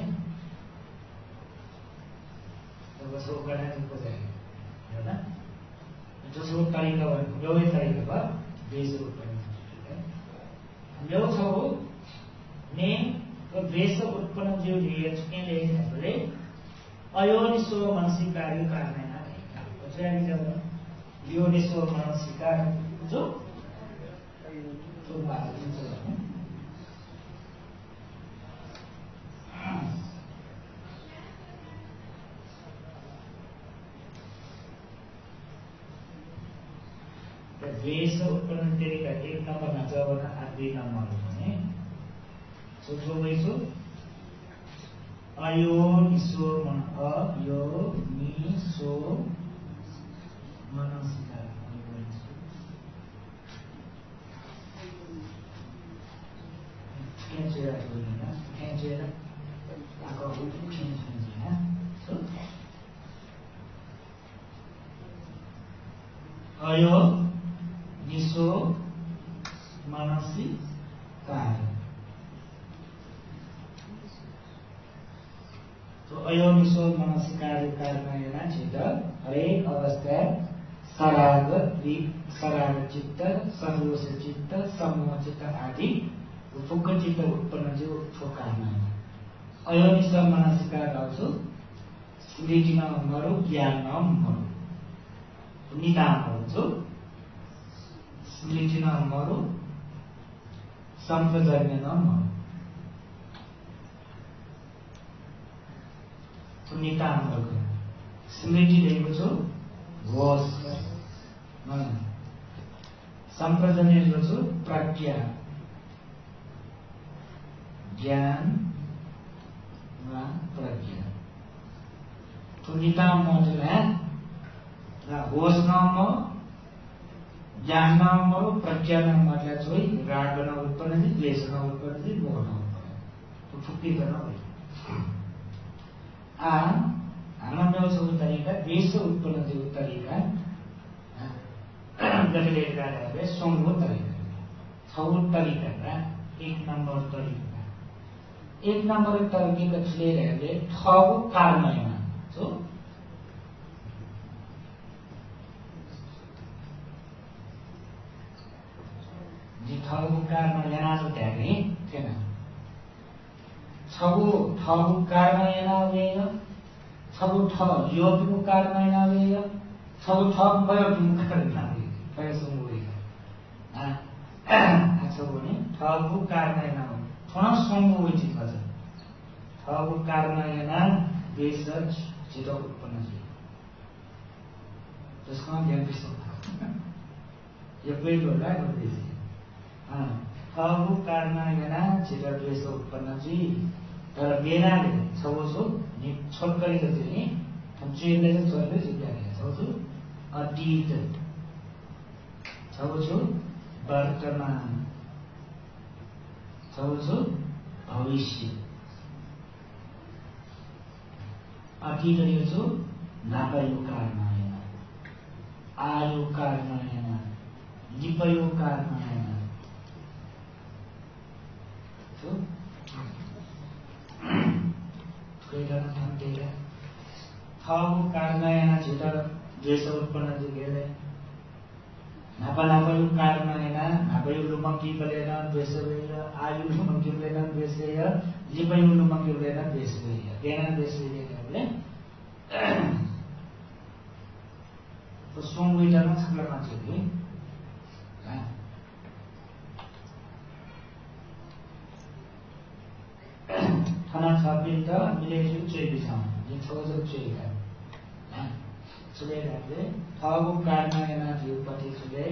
अब छेउ गर्ने को चाहिँ हैन जो छेउ तरिका भने एउटै तरिका भयो द्वेष उत्पन्न हाम्रो छेउ मेन र द्वेष उत्पन्न जीव लिए चुकेले हामीले अयोनिसो मनसिकारी कारणेन चाहिँ जब योनिसो मनसिकार जो बात हुन्छ द्वेष उत्पन्न तरिका एक नम्बरमा छ भने 2 नम्बर भने सोचो वैसो अयोनिसो मनसिकार खेचेर बोल्दैन खेचेर आको खेच्दैन अयोनिसो मनसिकार तो अयोनिसो मनसिकार कारणेन चित्त हरेक अवस्था सराग चित्त संयोष चित्त समूह चित्त आदि फुक्क चित्त उत्पन्न जो कारण अयोनिस मनसिकार आउँछ स्मृति मरु ज्ञान मरु निदान आउँछ स्मृति मरु सम्प्रजन्य मरु नितान वर्ग स्मृति लिएको छु होस सम्प्रजन्य लिएको छु प्रज्ञा ज्ञान वा प्रज्ञा तो नितान मतलब होस नाम ज्ञान नाम प्रज्ञा नाम मतलब चाहिँ राग न उत्पन्न द्वेष न उत्पन्न मोह न उत्पन्न तो फुक्की गर्न हाम्रो छेउ तरिका द्वेष उत्पन्न जो तरिका जसले गर्दा समूह तरिका छौ तरिका एक नम्बर तरिका एक नम्बर तरिका छलेरहरुले ठगु कारणमा जो ठगु कारण यहाँ जो त्यागे थिएन छगु ठगु कारण वेय छगु ठ योगु कारण वेय छगु ठग भयो जुन कारण नावे पैसो मुरी छगु भने ठगु कारण हो थोना संगु होइ छ ठगु कारण देश छिटो उत्पन्न छ त्यसको ज्ञान विश्व यो पहिलो होला भन्दैछ ठगु कारण छिटो देश उत्पन्न छ तर मेनाले छौछु नि छोटकरी जति नि हम चेनले चाहिँ छोड्दै सिकाएको छौछु अतीत छौछु वर्तमान छौछु भविष्य अतीत लिएको नापयो कारणेन आयु कारणेन लिपयो कारणेन ठगु कारण छिटो द्वेष उत्पन्न जुगेले नापायो कारण नापयो लुमकी बलेन द्वेष भएर आयु लुमकी बलेन द्वेष भएर लिपयो लुमकी बलेन द्वेष भएर बेना द्वेष भएकोले तो सोंगुइटामा छक्ला मान्छेले थाना छापिल त मिलेजु चाहिँ बिछाउँ यो छोजो चाहिँ का सुलेराले ठगु कारण जीवपति सुले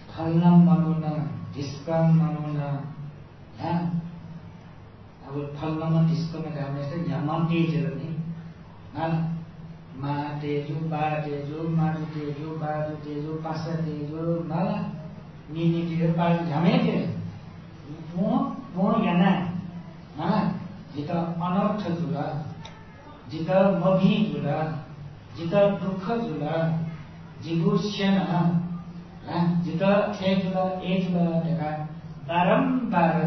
फल्न मनुन डिस्कम मनुन अब फल्नमा डिस्कम गर्ने चाहिँ यामन तेजहरू नि मा तेजु बा तेजु मारु तेजु बाजु तेजु पासा तेजु माला निनीतिर पाल झमेके पो याना जित अनर्थ जुल जित मभी जुल जित दुःख जुल जिगुष्यन जित थे जुल ए जुल ढेका बारम्बार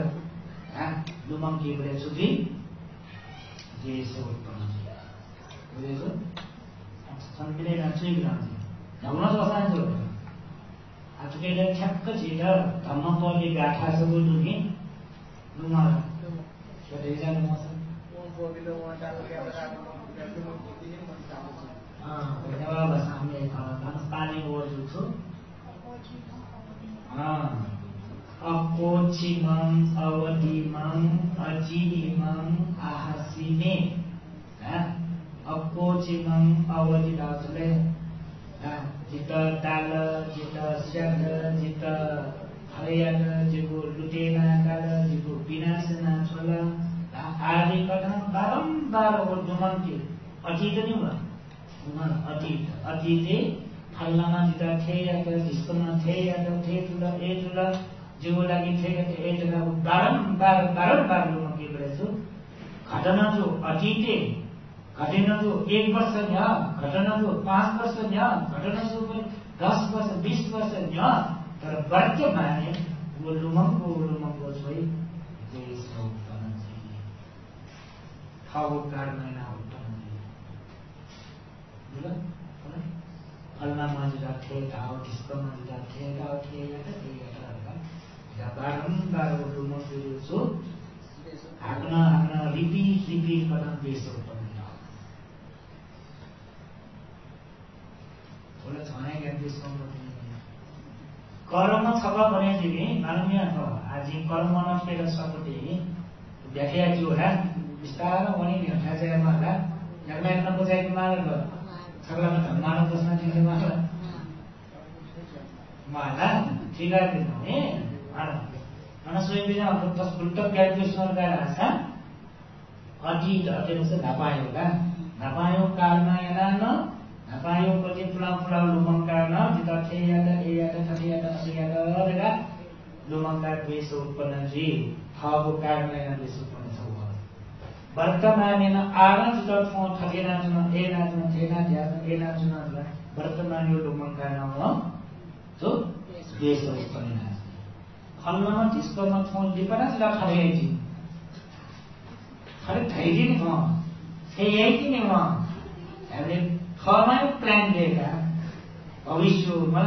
लुमङ्की बडे सुधी जे से उत्पन्न बुझेको संपिने नचुइ बिरान्छ ढाउन जसान्छ आजकल ठ्याक्क छिट धम्मपदले गाथा सब दुनी लुमा कतै जानु मस हामीले पानी बोल्छु छु अकोचिमं अवधिमं अजीमं आहसिने अकोचिमं अवधि दासले जित दाल जित स्याद जित हरियाल जिगो लुटेना काल जिगो विनाशना छोल आदि कथन बारम्बार दुमन्ती अतीत नि हो अतीत अतीते फल्लामा जित थे या त जिसकोमा थे या त थे जुल ए जुल जिगो लागि थे या त ए जुल बारम्बार दुमन्ती गरेछु घटना जो अतीते घटना जो 1 वर्ष न्या घटना जो 5 वर्ष न्या घटना जो 10 वर्ष 20 वर्ष न्या तर वर्तमाने वो लुमङ्गो छोइ देश हो तनजी खाओ कारमैना हो तनजी बुझ फलना मजिदा थे धाओ किसको मजिदा थे धाओ थे या त या बारम्बार वो लुमङ्गो जो हाँक्न रिपीट कदम देश हो कर्म छप भने तिमी माननीय हो आज कर्म नफेर सपति व्याख्या जो है विस्तार होने नहीं उठा जाए माला जगला इतना बुझाई के माला कर छगला में माला बसना चाहिए माला ठीक है ने माला ana soy bilang untuk tas bultak graduation ka rasa adi ade se napayo karena yana napayo pati pulang lumang karena jita theyada eyada theyada asiyada daga lumang ka beso utpanna ji thago karena yana beso utpanna chhawa वर्तमानेन आना जस्तो phone थकेना जुन एना जुन थेना ध्यान एना जुन वर्तमान यो lumang karena हो जो बेso utpanna खल्नमा त्यसकोमा फोन दिपना जला खरेजी खरे थैदी नि हो सेयैकी नि हो हामीले खमै प्लान दिएका भविष्यमा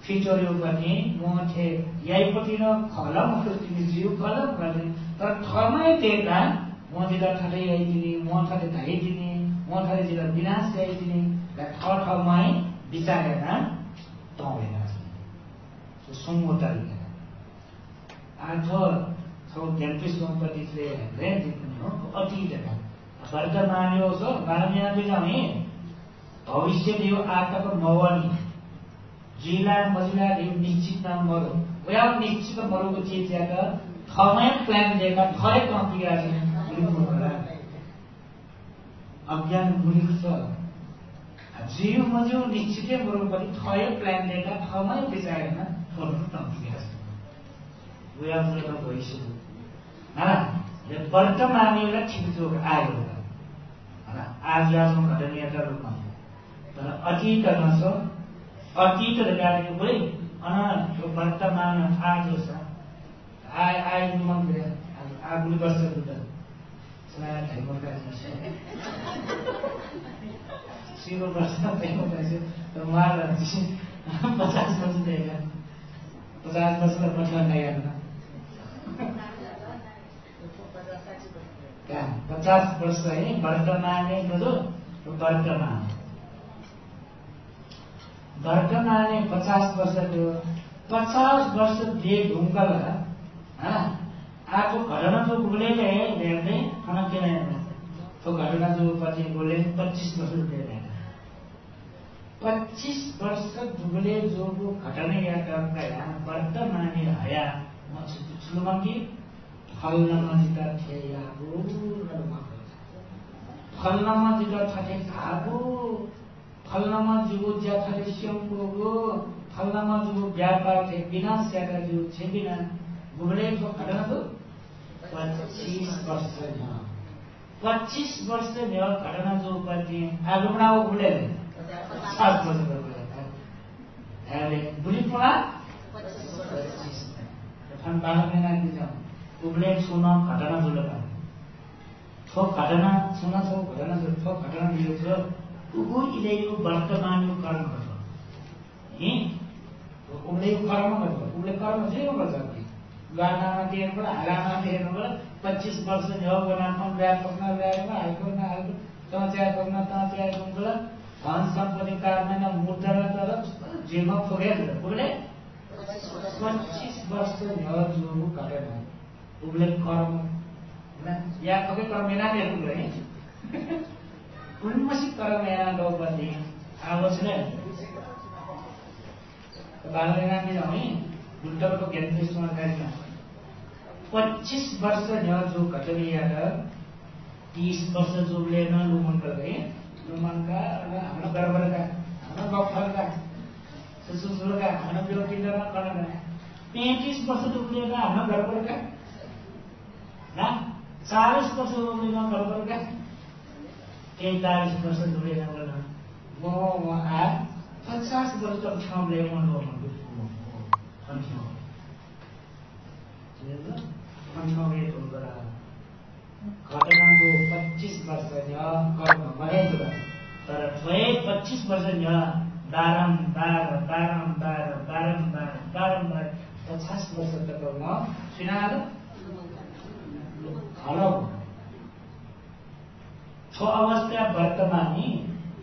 फ्युचर यो गर्ने मोथे यहीपट्टि न खलम तिमी जिउ खलम गर्ने तर खमै दिएका म दिदा ठटै आइदिने म ठटै धाइदिने म ठटै जिल्ला विनाश आइदिने ठमै विचारेर तौलेर सुङ्गो तरिका आज छौ ज्ञानपिस सम्पत्तिले रेन्ज हो अति जग्गा वर्तमान यो छ माननीय बिजाउने भविष्य यो आताको मवनी जिल्ला मजिला यो निश्चित नाम मरो वया निश्चित मरोको चीज ज्यादा थमै प्लान दिएका थरै कम्पिया छन् अज्ञान मूर्ख छ जिउ मजो निश्चितै मरो पनि थरै प्लान दिएका थमै विचारेन थोरै कम्पिया छन् उयासँग भइसक्यो यो वर्तमान एउटा ठिक जो आयो आज घटनीयता रूपमा तर अतीत नछ अतीत गाडीको पनि यो वर्तमान आज छ आइ मन आगुली वर्ष दुटा सलाह थाइमका सिरो वर्ष थाइमका तर उहाँलाई 50 वर्ष दिएका 50 वर्ष त मठमा नयाँ 50 वर्ष है वर्तमाने बुझो वर्तमान 50 वर्ष थियो 50 वर्ष दिए ढुङ्गल आको घटना जो गुलेले हेर्ने खाना के तो घटना जो पछि गोले 25 वर्ष दिए 25 वर्ष दुगले जो घटना या करता वर्तमाने हया म छुलुमकी फल्नमा जिता थे यागो फल्नमा जिता थे खागो फल्नमा जुगो ज्या थे श्यामको फलनामा जो व्यापार थे बिना स्याका जो छे बिना गुबले को घटना तो 25 वर्ष 25 वर्ष से मेरा घटना जो पति आलुमना वो गुबले 7 वर्ष का है अरे बुरी पड़ा 25 हम बाहर में ना दिया गुबले सुना घटना जो लगा तो घटना सुना तो घटना जो तो घटना दियो तो वो इले यो वर्तमान यो कर्म गर्छ नि तो उले कर्म गर्छ उले कर्म जे गर्छ गानामा दिएर हालामा दिएर 25 वर्ष जो बनामा व्यापकमा व्यापकमा हालकोमा हालको तचायकोमा तचायकोमा धन सम्पत्ति कारणमा मुद्रा तर जेमा फोगेर उले 25 वर्ष जो घटना उले कर्म या कभी कर्मेना दिएको है उन्मसी कर्मेना गौपति आवश्यक बालमेना में जाऊँ उल्टर को ज्ञान दृष्टि करेगा 25 वर्ष जो घटने यार 30 वर्ष जो लेना लुमन कर गए लुमन का हमारा गड़बड़ का हमारा गौफल का सुसुसुल का हमारा विरोधी करना करना 35 वर्ष जो लेगा हमारा गड़बड़ का ना 40 वर्ष जो लेना गड़बड़ का 43 वर्ष जो लेना करना वो आ 50 वर्ष तक छाम ले मन लो मन ये तो बड़ा घटना जो 25 वर्ष या कर्म बने तो तर थोए 25 वर्ष या बारंबार 50 वर्ष तक म सुनार हलो छो अवस्था वर्तमानी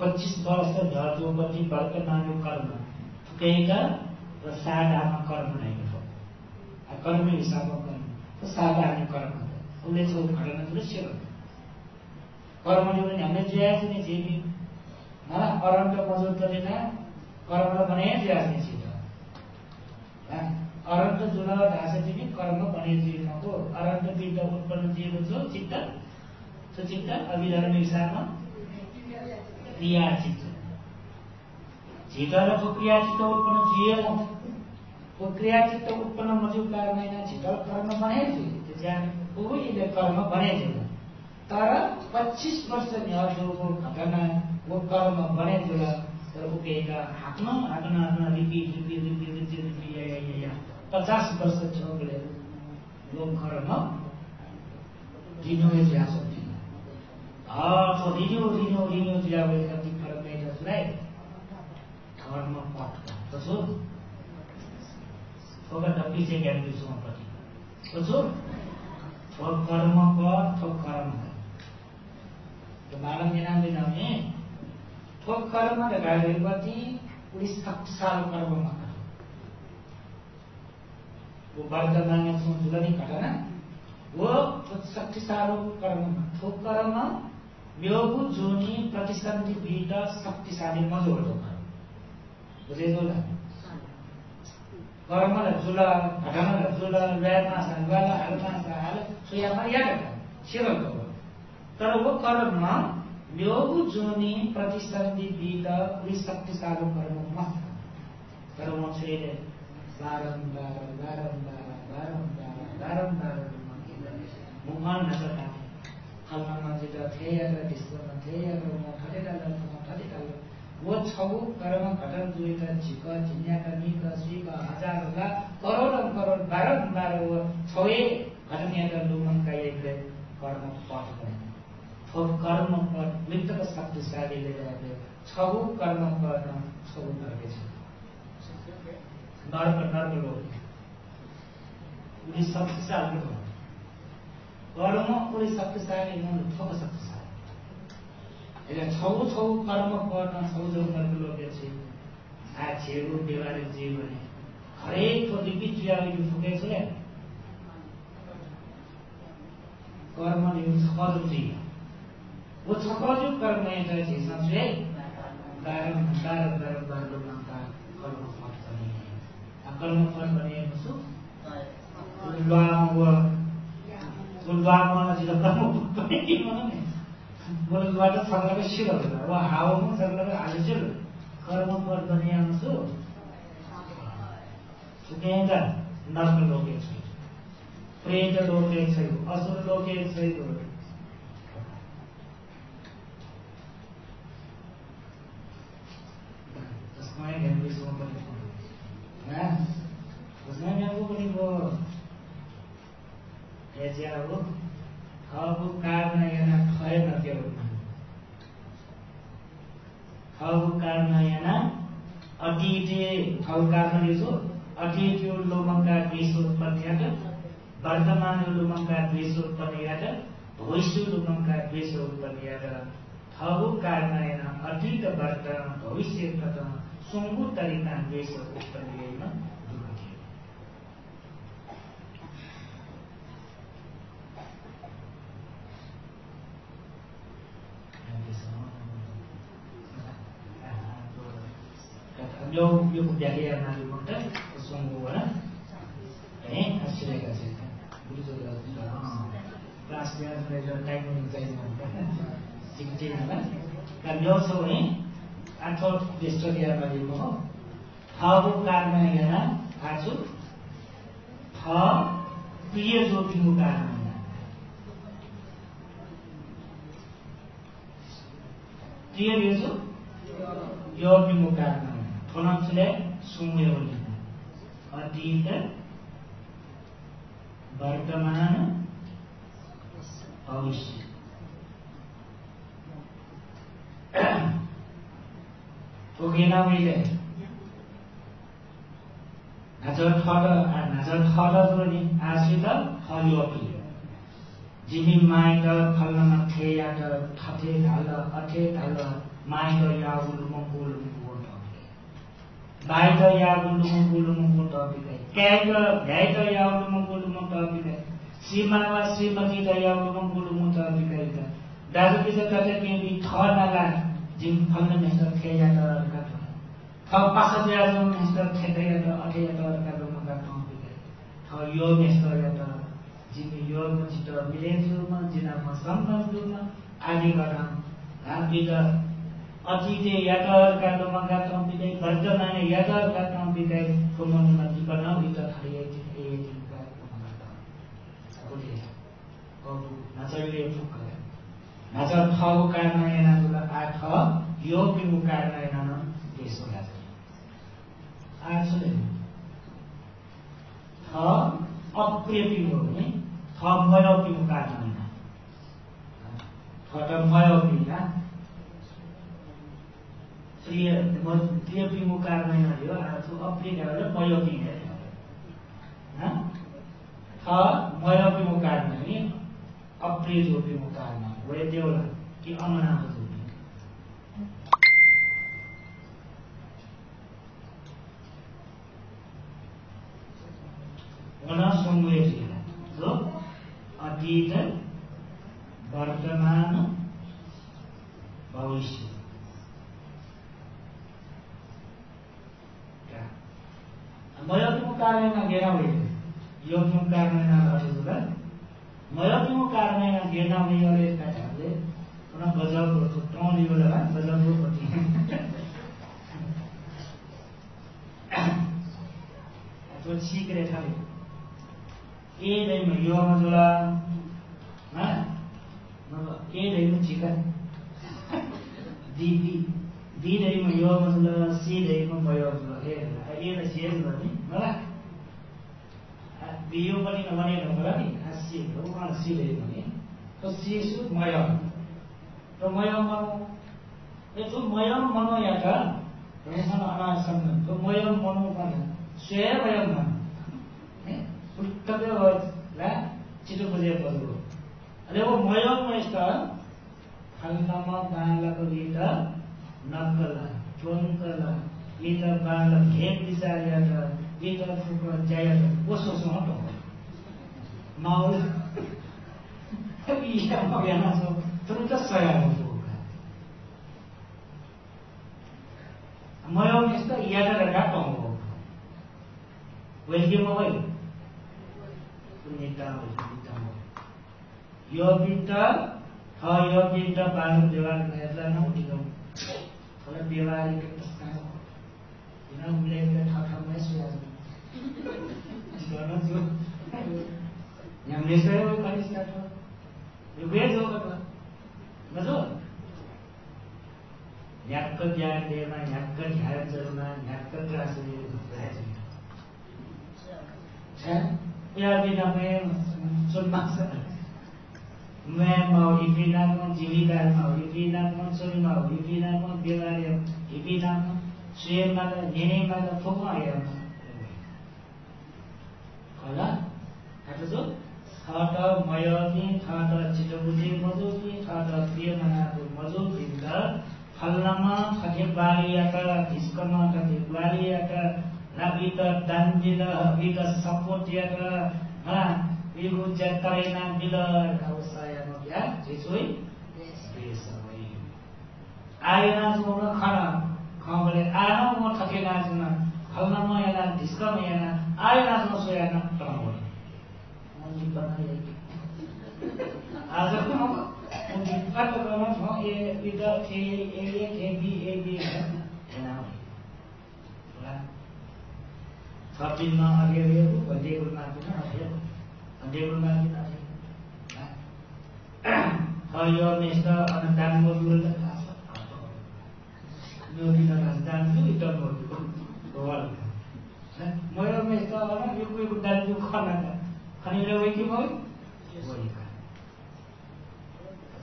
25 वर्ष जो बची वर्तमान कर्म थुकेका र साधारण कर्म रहेको छ कर्म हिसाबमा कर्म तो साधारण कर्म उसले जो घटना दृश्य कर्मले पनि हामीले ज्याज नै जीवी ना अरण्ड मजदुर गरेका कर्मले भने ज्याज नै छ अरण्ड जुल ढाँसा जीवी कर्म भने जीवनको अरण्ड विद उत्पन्न जीव जो चित्त तो चित्त अभिधर्म हिसाबमा क्रिया चित्त चित्त र क्रिया चित्त उत्पन्न जीव वो क्रिया चित्त उत्पन्न मजु कारण चित्त कर्म बने थे ज्ञान वो ये कर्म बने थे तर 25 वर्ष जो घटना वो कर्म बने थे तर वो कहेगा हाकना रिपीट या 50 वर्ष छोड़े लोग कर्म रिन्यू जा सकते तो रिन्यू जा कति फरक नहीं जसलाई कर्म पट तो सो थोड़ा डब्बी से ज्ञान की सुमपति तो सो थो कर्म पर थो कर्म तो बालम के नाम देना में थो कर्म लगा रेवती पूरी शक्तिशाली कर्म मत वो वर्तमान में सुन दुलनी कटा ना वो शक्तिशाली कर्म थो कर्म व्योगु जोनी प्रतिसंधि बीटा शक्तिशाली मजो हो बुझे तो ना कर्म जुला घटना जुला व्यामा संगवाला हलमा हाल सुयामा याद शिरो तर वो कर्म व्योगु जोनी प्रतिसंधि बीटा पूरी शक्तिशाली कर्म मत कर्म छेड़े बारंबार मुहान नजर कलमा जिता थे अगर डिस्को थे अगर मोठले डाल वो छौ कर्म घटन जुएका झिक झिन्याका निक सिक हजारका करोड बारंबार वो छौए घटनियाका लुमनका एकले कर्म पट गए थो कर्म पट मृतक शक्तिशालीले गए छौ कर्म गर्न छौ गर्दै छ नर्क लोग उनी शक्तिशाली हो कर्म पूरी शक्तिशाली मन थोक शक्तिशाली એટલે છौ કર્મ गर्न छौ जो कर्म लोग છે આ છેડો દેવારે જીવને હરેક તો રિપીટ આવી ફૂકે છે कर्म नि छरुजी वो छकरजु कर्म एटा छै संशय बारम्बार नामका कर्म फल पनि कर्म फल पनि मुसु गुलबामा जिल्ला प्रमुख पनि भने बोलबाट संग्रह शिर होला वा हावमा संग्रह हालिसु कर्म फल पनि मुसु सुकेंद्र नर्क लोके छैन, प्रेत लोके छैन, असुर लोके छैन। त्यसमै ज्ञानविश्वमा पनि त्यसमै ज्ञानको पनि भयो हेज्या हो थको कारण यहाँ खएन त्यो थको कारण यहाँ अतीते थको कारण यसो अतीत्यो लोमका द्वेषोत्पत्तिबाट वर्तमान लोमका द्वेषोत्पत्तिबाट भविष्य लोमका द्वेषोत्पत्तिबाट थको कारण यहाँ अतीत वर्तमान भविष्य तथा सुंगु तरीका द्वेष उत्पत्तिमा दुःख थियो। यो व्याख्या माथि मात्र सुंगु होला है आश्चर्यका छ बुझ्यो क्लास में टाइम चाहिए सिक्थे होला का यो छ है आठो व्यस्त दिया बारेको हो थको कारण यहाँ आज थ प्रिय जोपिङको कारण प्रिय यो योपिङको कारण थोनमले सुंगयो अतीत वर्तमान भविष्य ओकेना मैले नाजर थड पनि आश्रित हलियोपी जिमी माइट फल्नमा थेयाट थथे ढाल अथे ढाल माइट याउलु मंगुल मुगुल बाइट याउलु मंगुल टपिकै कैट भ्याइट याउलु मंगुल टपिकै सीमावा श्रीमती याउलु मंगुल टपिकै दाजु पिता कते केही थ नला जिम फल्न मेस्टर थेयाट थप पास जाजो मेस्टर थेयाट अथेयाट कालो मगा टपिकै थ यो मेस्टर याट जिम यो चित मिलेजुमा जिनामा सम्बन्धमा आदि गर्न हामीले अतीते यादर कालो मगा टपिकै वर्तमान यादर का टपिकै कोमनमा जीवन भित्र खरिए का नजरले फुक नजर थको कारण यहाँ तुला आठ यो पिउ कारण यहाँ न त्यसो लाग्छ आछले थ अप्रिय पिउ हो नि थ भयो पिउ कारण यहाँ थ त भयो पिउ प्रिय पिउ कारण यहाँ हो आज अप्रिय गरेर भयो पिउ थ भयो पिउ कारण नि अप्रिय जोपिङको कारण वे देउला कि अमनाको जोपिङ वना संवेदिला जो अतीत वर्तमान भविष्य मयको कारणमा गेरा भयो यो कारणमा हजुरले मयको कारणमा गेना भयो यसका हामीले पुनः गजबको टोनी होला गजबको पति तो सीक्रेट है ए नहीं में यो मजुला ना ए नहीं में चिकन दी नहीं में यो मजुला सी नहीं में भयो मजुला ए ना सी है ना नहीं मला बियो पनि नभने नभला नि सी हो उहाँ सी नहीं भने तो सी सु मयो तो मयो मनो ये तो मयो मनो या का ऐसा अनासम तो मयो मनो पनि स्वयं मयो मन उत्तम ला चितो बजे पर्यो अरे वो मयो मस्ता हल्कामा बांगलाको लीटा नक्कला चोनकला लीटा बांगला घेत बिसारिया त लीटा फुक जाया वो सोच्नु हटो माउ ये म यहाँ सो तुरन्त सया हो मयो मस्ता यादा रगा तो वेलगे मोबाइल सुनिता यो बिटा ह यो बिटा बानु व्यवहार हेर्दा न उठिगयो थोडा व्यवहारिक तस्का किन उले ठाठामै सुया Biasanya वो कहीं से आता है, ये वेज होगा तो, मज़ो, याक्कर ज्ञान देना, याक्कर ध्यान करना, याक्कर क्लास लेना, यार बिना मैं सुनना सकता, मैं माउरी बिना कौन जीविका माउरी बिना कौन सुनी माउरी बिना कौन बेवारी बिना कौन स्वयं माला नेने माला फुकमा या होला आता जो खाता मयोगी खाता चितबुद्धि मजोगी खाता प्रिय मनाको मजो बिंदा फलनमा खटे बालियाका इसकमा खटे बालियाका नाबिता दानबिला बिका सपोर्टियाका हाँ बिगु जतरेना बिला अवसाया नो क्या जिसोई बेसवई आयना जोना खाना खाबले आना मो थकेना जुना फलनमा याना इसकमा याना आयना जो सोयाना तरावल मुझे पता है आज को मुझे पता करना था ये इधर ए बी है ना होला थपिनमा अगे को बडे गुना किन आयो बडे गुना किन आयो यो नेस्ता अनदान मोडुल यो दिन अनदान जो इधर मोडुल रोल मयो नेस्ता अन यो कोही गुडान जो खाना खाने वे की भाई वही का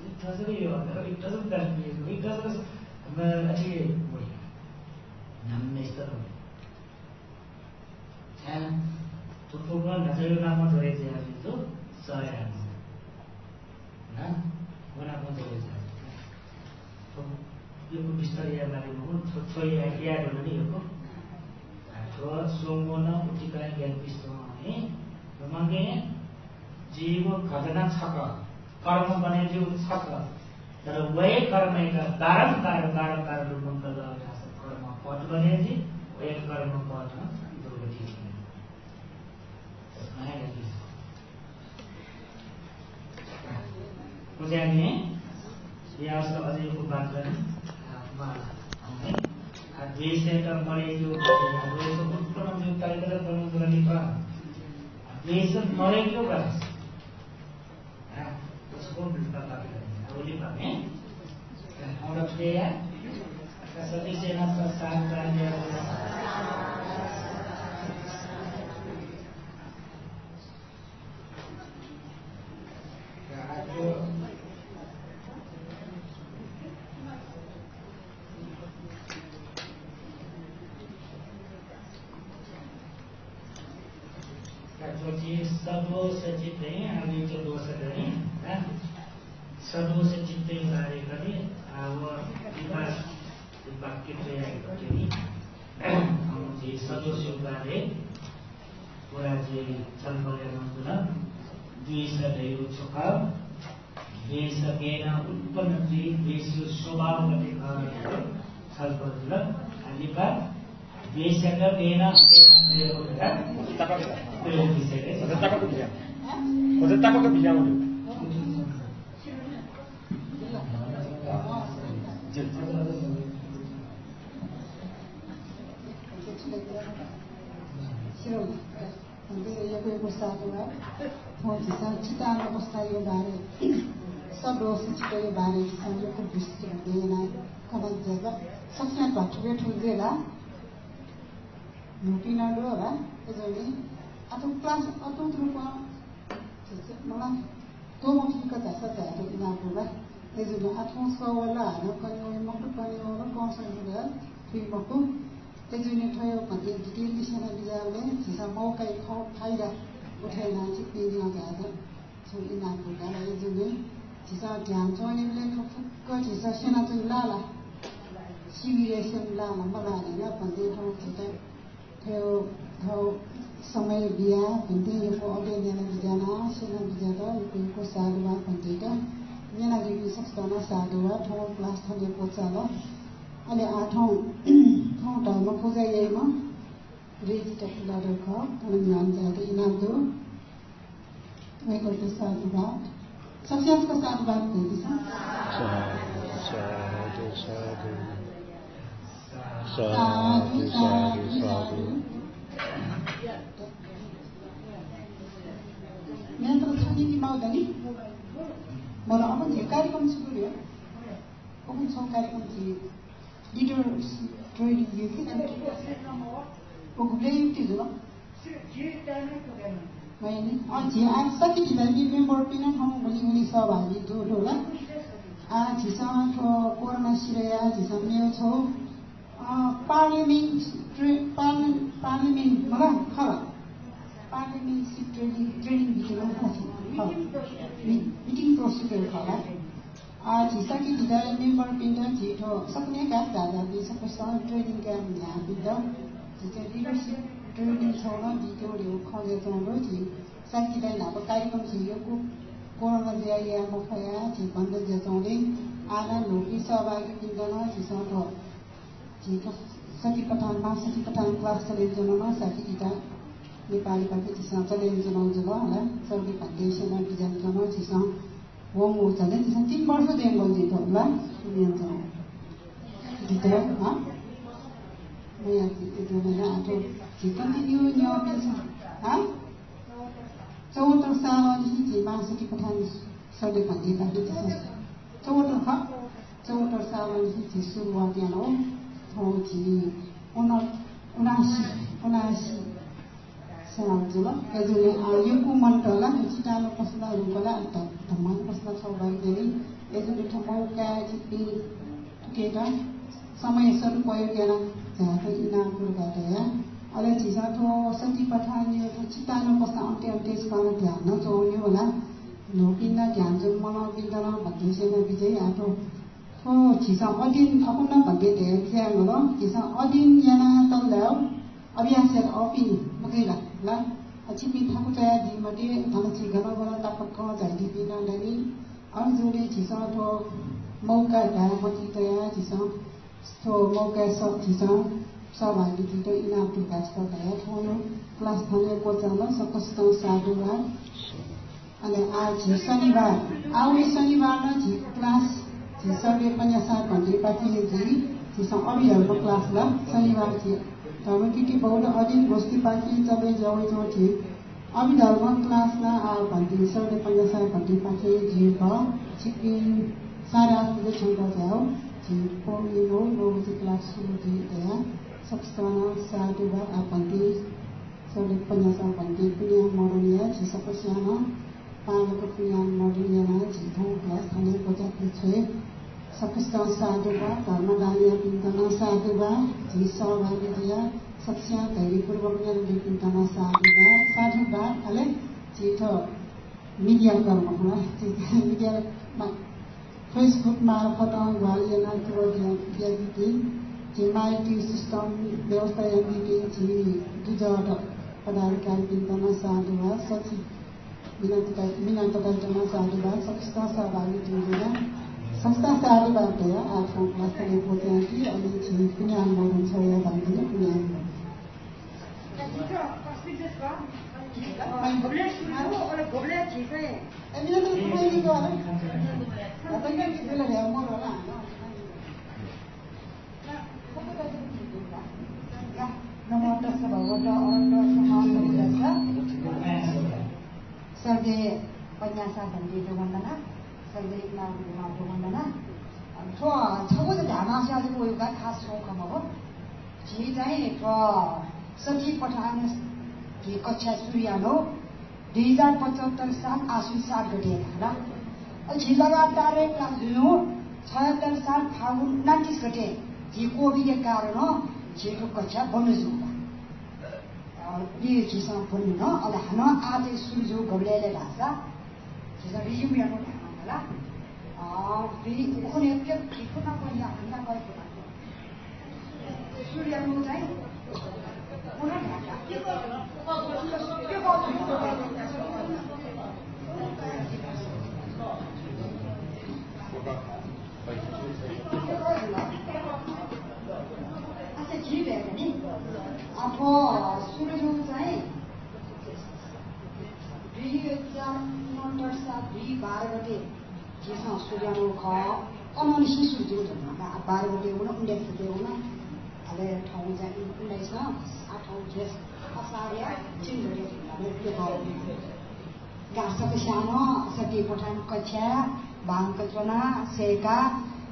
इतना यो इतना सब दान भी इतना सब मैं अच्छी वही नम्मे स्तर है तो प्रोग्राम नजर नाम धरे जाए तो साया ना वो नाम धरे जाए तो यो को बिस्तर या बारे में थोड़ी आइडिया होना नहीं हो तो सोमोना उठिका ज्ञान बिस्तर है मांगे जीव घटना छका कर्म बने जीव छका तर वही कर्म का बारंबार रूप में कर रहा है कर्म पद बने जी वही कर्म पद दुर्गति मुझे ने यहाँ से अजय को बात करें हमें द्वेष का मरे जो द्वेष उत्पन्न जो तरीका कर्म करने का द्वेष मरे क्यों कर उसको मिलता बोली पाए हम रखते हैं सती सेना का साथ कार्य सदो से चित्ते आगे जो दोष करें सदो से चित्ते कार्य करें और विपाक के प्रयाग करें हम जी सदो से कार्य पूरा जी चंपले मंगला द्वेष देव चुका द्वेष केना उत्पन्न जी द्वेष स्वभाव के कार्य चंपले अलिपा द्वेष का केना देव का Kita kok bisa udah. Nanti ya kowe posta juga, mau bisa kita nggak posta yo bare, सबरों से चिटे बारे संजो को बिस्तर देना कमल जगह सबसे पाठवे ठुजेला मुटी ना लो रा इजोली atau kelas atau berupa malah तो मुठी का दशा जाए इना होगा इजोली atau सवाला ना कन्या मक्खु कन्या ना कौन सा होगा फिर मक्खु इजोली थायो पति डिटेल दिशा दिया ले जिसा मौ कई खौ थाईरा उठेना चिपी दिया गया so ina होगा ना इजोली जिसा ज्ञान जोने में तो को जिसा सेना तो लाला सिविलाइजेशन लाला मलाने ना पंडे तो तो समय बिया पंडे को आगे ने जाना सेना बिजादा को सालवा पंडे का नेना गिवी सक्सना सादवा तो क्लास थले पोचाला अले आठौं थौं टाइम खोजा येमा रेजिस्टर लाडर का तनयान जाके इनाम दो मैं को सादवा सबसे आपका साथ बात करी साधु मैं तो सुनी mau tadi mau apa sih कार्यक्रम सुरु ya कौन सा कार्यक्रम थी लीडर्स ट्रेनिंग ये कि वो गुले युक्ति जो मैंने आज ये आज सकी की दादी मेंबर पिना हम बोली सब आदि दो डोला आज जिसम तो कोरोना शिराया जिसम में तो पार्लिमेंट मरा खरा पार्लिमेंट ट्रेनिंग भी चला था मीटिंग प्रोसीजर खरा आज सकी की दादी मेंबर पिना जी तो सबने क्या दादा भी सब साथ ट्रेनिंग क्या मिला पिना जिसे लीडरशिप ट्रेनिंग छोड़ा वीडियो लियो खोजे तो रोजी सकी दादी ना कार्यक्रम चाहिए को कोरोना जया मुखया जी बंद जतोंले आना लोकी सहभागी पिना जिसम तो जी तो सकी पठान क्लास चले जनामा सकी kita नेपाली पाके जिसम चले जनाउँ जलो होला सबले फाउन्डेसन डिजाइन गर्न जिसम वङ हो चले जिसम 3 वर्ष देन गल्दी त होला सुनिन्छ दिते हा म यहाँ त्यो भने आतो जी कन्टिन्यू न्यू पिन्छ हा 74 साल अनि जी मासकी पठान सबले फाउन्डेसन जिसम 74 साल अनि जी सुरुवात यानो जी 79 सेनाजुला एजुले आयुको मन्टला चितानो पसला रुकला अन्त धमान पसला सबै देली एजुले ठमौका चिपी केटा समय सर पयो केना जाके इना गुरगाया अले जिसा तो सती पठानी तो चितानो पसला अन्ते स्पान ध्यान न जोन्यो होला नोकिना ध्यान जुन मना बिन्दला भन्दैछन् विजय आतो तो जिसा अदिन अपना भन्दै दे क्या गरो जिसा अदिन याना तल्लाउ अभ्यास अपिन मगैला ला अचिपि थाकु चाहिँ दिमटे धनछि गना तापक जाइदि बिना लागि अनजुले जिसा तो मौका दा मति तया जिसा तो मौका सब जिसा सहभागी दितो इना पुरस्कार दया थोनो क्लास थने कोचामा सकस्तो साधुवा अनि आज शनिबार आउने शनिबार न जी क्लास जी सर्वे पनि साथ भन्दै पाथिले जी जिसा अभिहरुको क्लास ला शनिबार जी धर्म की बहुत अधीन गोष्ठी पार्टी चले जाओ जो थी अभी धर्म क्लास ना आ बंदी सर्वे पंजाब बंदी पार्टी जी का चिकिन सारे आस्ते चंगा जाओ जी पोमी लोग जी क्लास शुरू जी दया सबस्ताना साधु बा आ बंदी सर्वे पंजाब बंदी पुनिया मॉडलिया जी सबस्ताना पांच को पुनिया मॉडलिया ना जी दो क्लास थाने को जाते छे सबस्तान साधु बा धर्म दानिया पिंतना साधु बा जी सहभागी दिया सक्षा धैर्य पूर्वक ज्ञान पिंतना साधु बा अले जी तो मीडिया कर्म होला मीडिया फेसबुक मार्फत वालियना को दिया जी माइटी सिस्टम व्यवस्था एमबीटी जी दुजट पदाधिकारी पिंतना साधु बा सचिव मिनाता साधु बा सबस्ता सहभागी दिया संस्था साधु बाटया आफ्नो क्लासले बोल्दै कि अनि चाहिँ कुनै अनुभव छ या भन्दै कुनै अनुभव सर्वे पन्यासा भन्दै वन्दना सर्वे माटो वन्दना तो छगो त ध्यान आसे को एउटा खास शौकमा हो जी चाहिँ सखी पठान की कक्षा सूर्यानो 2075 साल आश्विन 7 गते होला जी लगातार क्लास दिनु 76 साल फागुन 29 गते जी कोभिड के कारण जी को कक्षा बन्द जुला ये जिसम पनि न अल हन आते सुरजो गबलेले भाषा जिसा रियुम यानो होला भी उखने के कितना पनि हामीलाई गएको सूर्यको चाहिँ पुनः ढाका के अच्छा जी बेटा नि अब सूर्यको चाहिँ 2012 गते जिसमा सूर्यको ख अननिसी सूर्य भन्दा 12 गते हुन 19 गते हुन अले ठाउँ चाहिँ 19 8 जेठ असार या 3 गते गासक सानो सती पठान कक्षा भाङ कल्पना सेका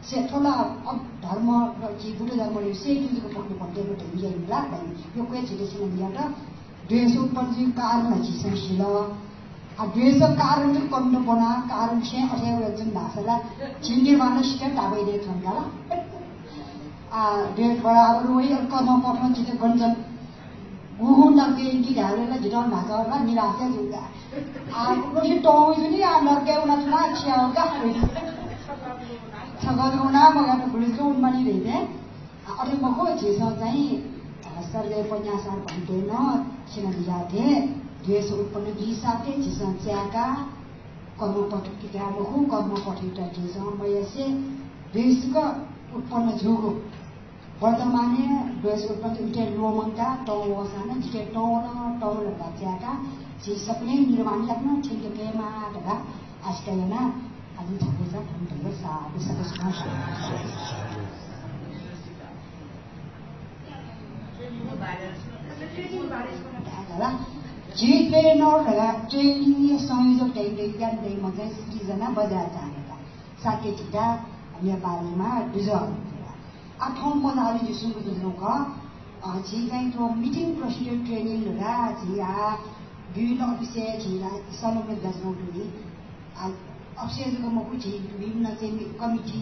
सेठोला अब धर्म जी बुद्ध धर्म से जुको पक्ने पड्डेको ढिया मिला यो कोही छिटेसन दियाटा द्वेष उत्पन्न कारण छिसन आ द्वेष कारण चाहिँ कन्नु बना कारण छे अठे व्यञ्जन भाषाला छिन्ने मान्न सिके दाबै दे थन्काला आ द्वेष बराबर वही कर्म पठन छिटे गञ्जन गुहु नगे कि ढालेला जिटाउन भाषाला निराशा जुगा आ कोही टोइ जुनी आ नर्केउना छुना छ्याउका छगलौना मगाट पुलिसको उन्मानी रहिथे अरे मको छिसो चाहिँ सरले उपन्यासहरु भन्दैन छिन जाथे द्वेष उत्पन्न हिसाबले छिसो च्याका कर्म पठित क्या मखु कर्म पठित छिसो मयसे द्वेषको उत्पन्न जोगो वर्तमाने द्वेष उत्पन्न इटे रोमंका टौवसान जिके टौन लगा च्याका छि सपने निर्माण लाग्न छिके पेमा दगा आस्कयना आदि छापेसा ठन्डे साबे सबसमा जी ट्रेनर ट्रेनिङ संयोजक टेक्निकल दै मजे सृजना बजार जानेका साके छिटा नेपालीमा दुजन आठौं मनाली जुसुको जुनुका जी चाहिँ तो मिटिङ प्रोसिजर ट्रेनिङ रा जी आ विभिन्न विषय जिला समन्वय दर्शनले अफिसरको मकु जी विभिन्न चाहिँ कमिटी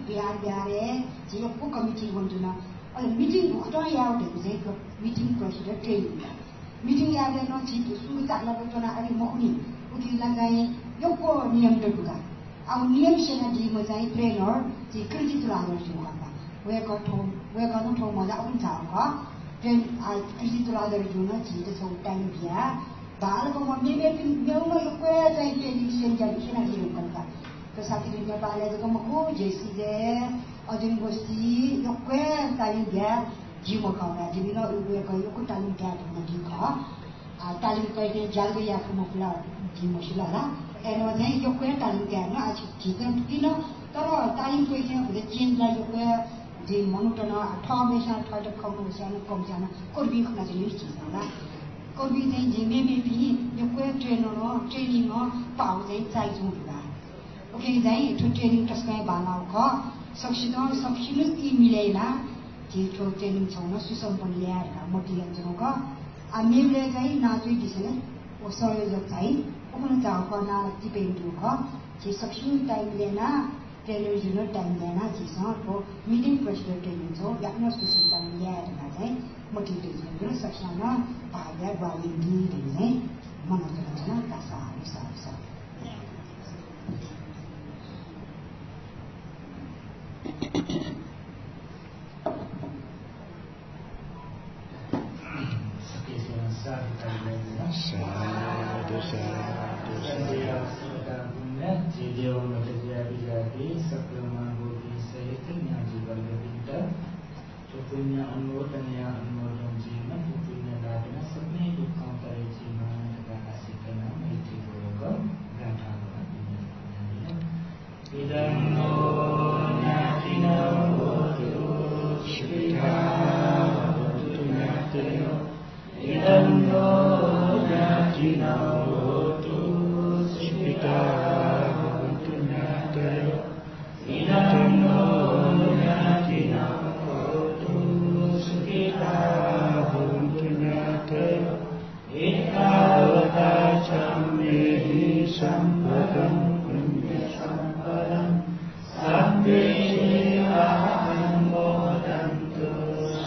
बिहारे जी को कमिटी भन्छुन अनि मिटिङ हटाउ याउटेको चाहिँ मिटिङ प्रोसिजर ट्रेनिङ मिटिङ यादे न जी सुरु चाला बटना अनि मकुनी उतिला चाहिँ योको नियम टुका अब नियम सेना जी म चाहिँ ट्रेनर जी कृति तुलागर छु वेको ठाउँ मजा पनि छ ट्रेन कृषि तुलागर जुन झिट छ टाइम बिहा बालको मम्मी मेउमा यो कोही चाहिँ ट्रेनिङ सेन्टर किन दिनुका तो साथी नेपालले जको मको जेसीजे अजुन गोष्ठी यो कोही तालिम बिहा जीव खाउला जिबिन उयो यो तालिम बिहा हुन दिख तालिम कहिले जालको याको मफला जिम मसिला एनो चाहिँ यो कोही तालिम बिहा न आज झिट किन तर तालिम कोही चाहिँ हुँदै चेन्जलाई यो कोही जे मनुटन ठमेसा ठट खम्नु सानो कम जान कोर्बी खना चाहिँ चिजला कोर्बी चाहिँ जे मेबी यो कोही ट्रेनिङ पाउ चाहिँ चाहिजु हुँदा ओके चाहिँ त्यो ट्रेनिङ तस्कै बालाउ ख सक्सिनु ती मिलेना जे ठो ट्रेनिङ छौन सुसम्पन्न ल्याएर मोटिभेसन क आ मेले चाहिँ नाचुइ दिसले ओ संयोजक चाहिँ उन चाउ क ना टिपेन्डु ख जे सक्सिनु टाइम लेना ट्रेनर जुन टाइम लेना जिसँग तो मिटिङ प्रोसिजर ट्रेनिङ छ आफ्नो सुसुता ल्याएर चाहिँ मोटिभेसन गर्न सक्छन भाग्य बाली दिने चाहिँ मनोरञ्जन कासा हिसाब punya anggota jiwa, punya dana sebenarnya itu counter jiwa dengan kasih kenal itu juga gantang banget. Idam no natina hotu shita hotu natyo. Idam no natina hotu shita hotu natyo. Idam no natina Sampadam punya sampadam sambe aham modantu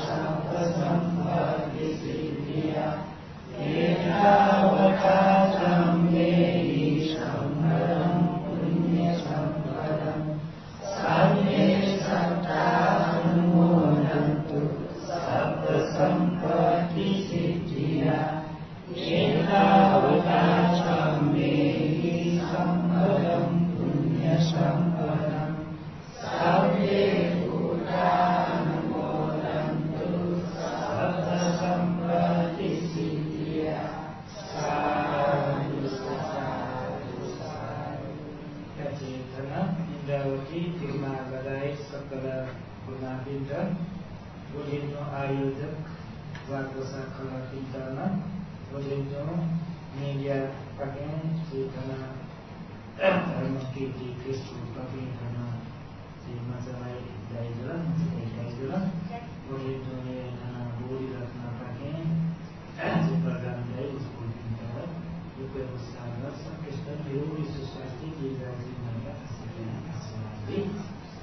sampa sampati siddhya ekavata sambe sampadam punya sampadam sambe sattaham modantu sampa sampati siddhya ekavata sampadam punya sampadam sabbe utana modantu sabba sampati siddhya sadhu sadhu sadhu. Cetana Indrawati Firma Badai Sakala Guna Pintar Bolehno Ayojak Wargosa Kala Pintana Bolehno Ni India pakai si karena mungkin di Facebook pakai karena si masalah dari jalan boleh tu boleh datang pakai si program dari school kita juga bersama kita dulu sesuatu di dalam mereka asyik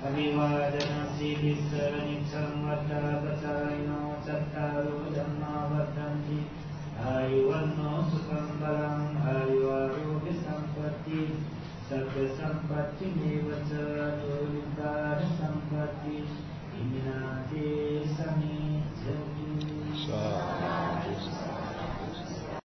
Abhivadana Siddhisa Nityam Vata Pacayino Cattaro Dhamma Vadanti Ayuvanno Sukham Balam Ayuvarogya Sampatti Sabya Sampatti Mevaca Doliddhara Sampatti Iminati Sami Jatu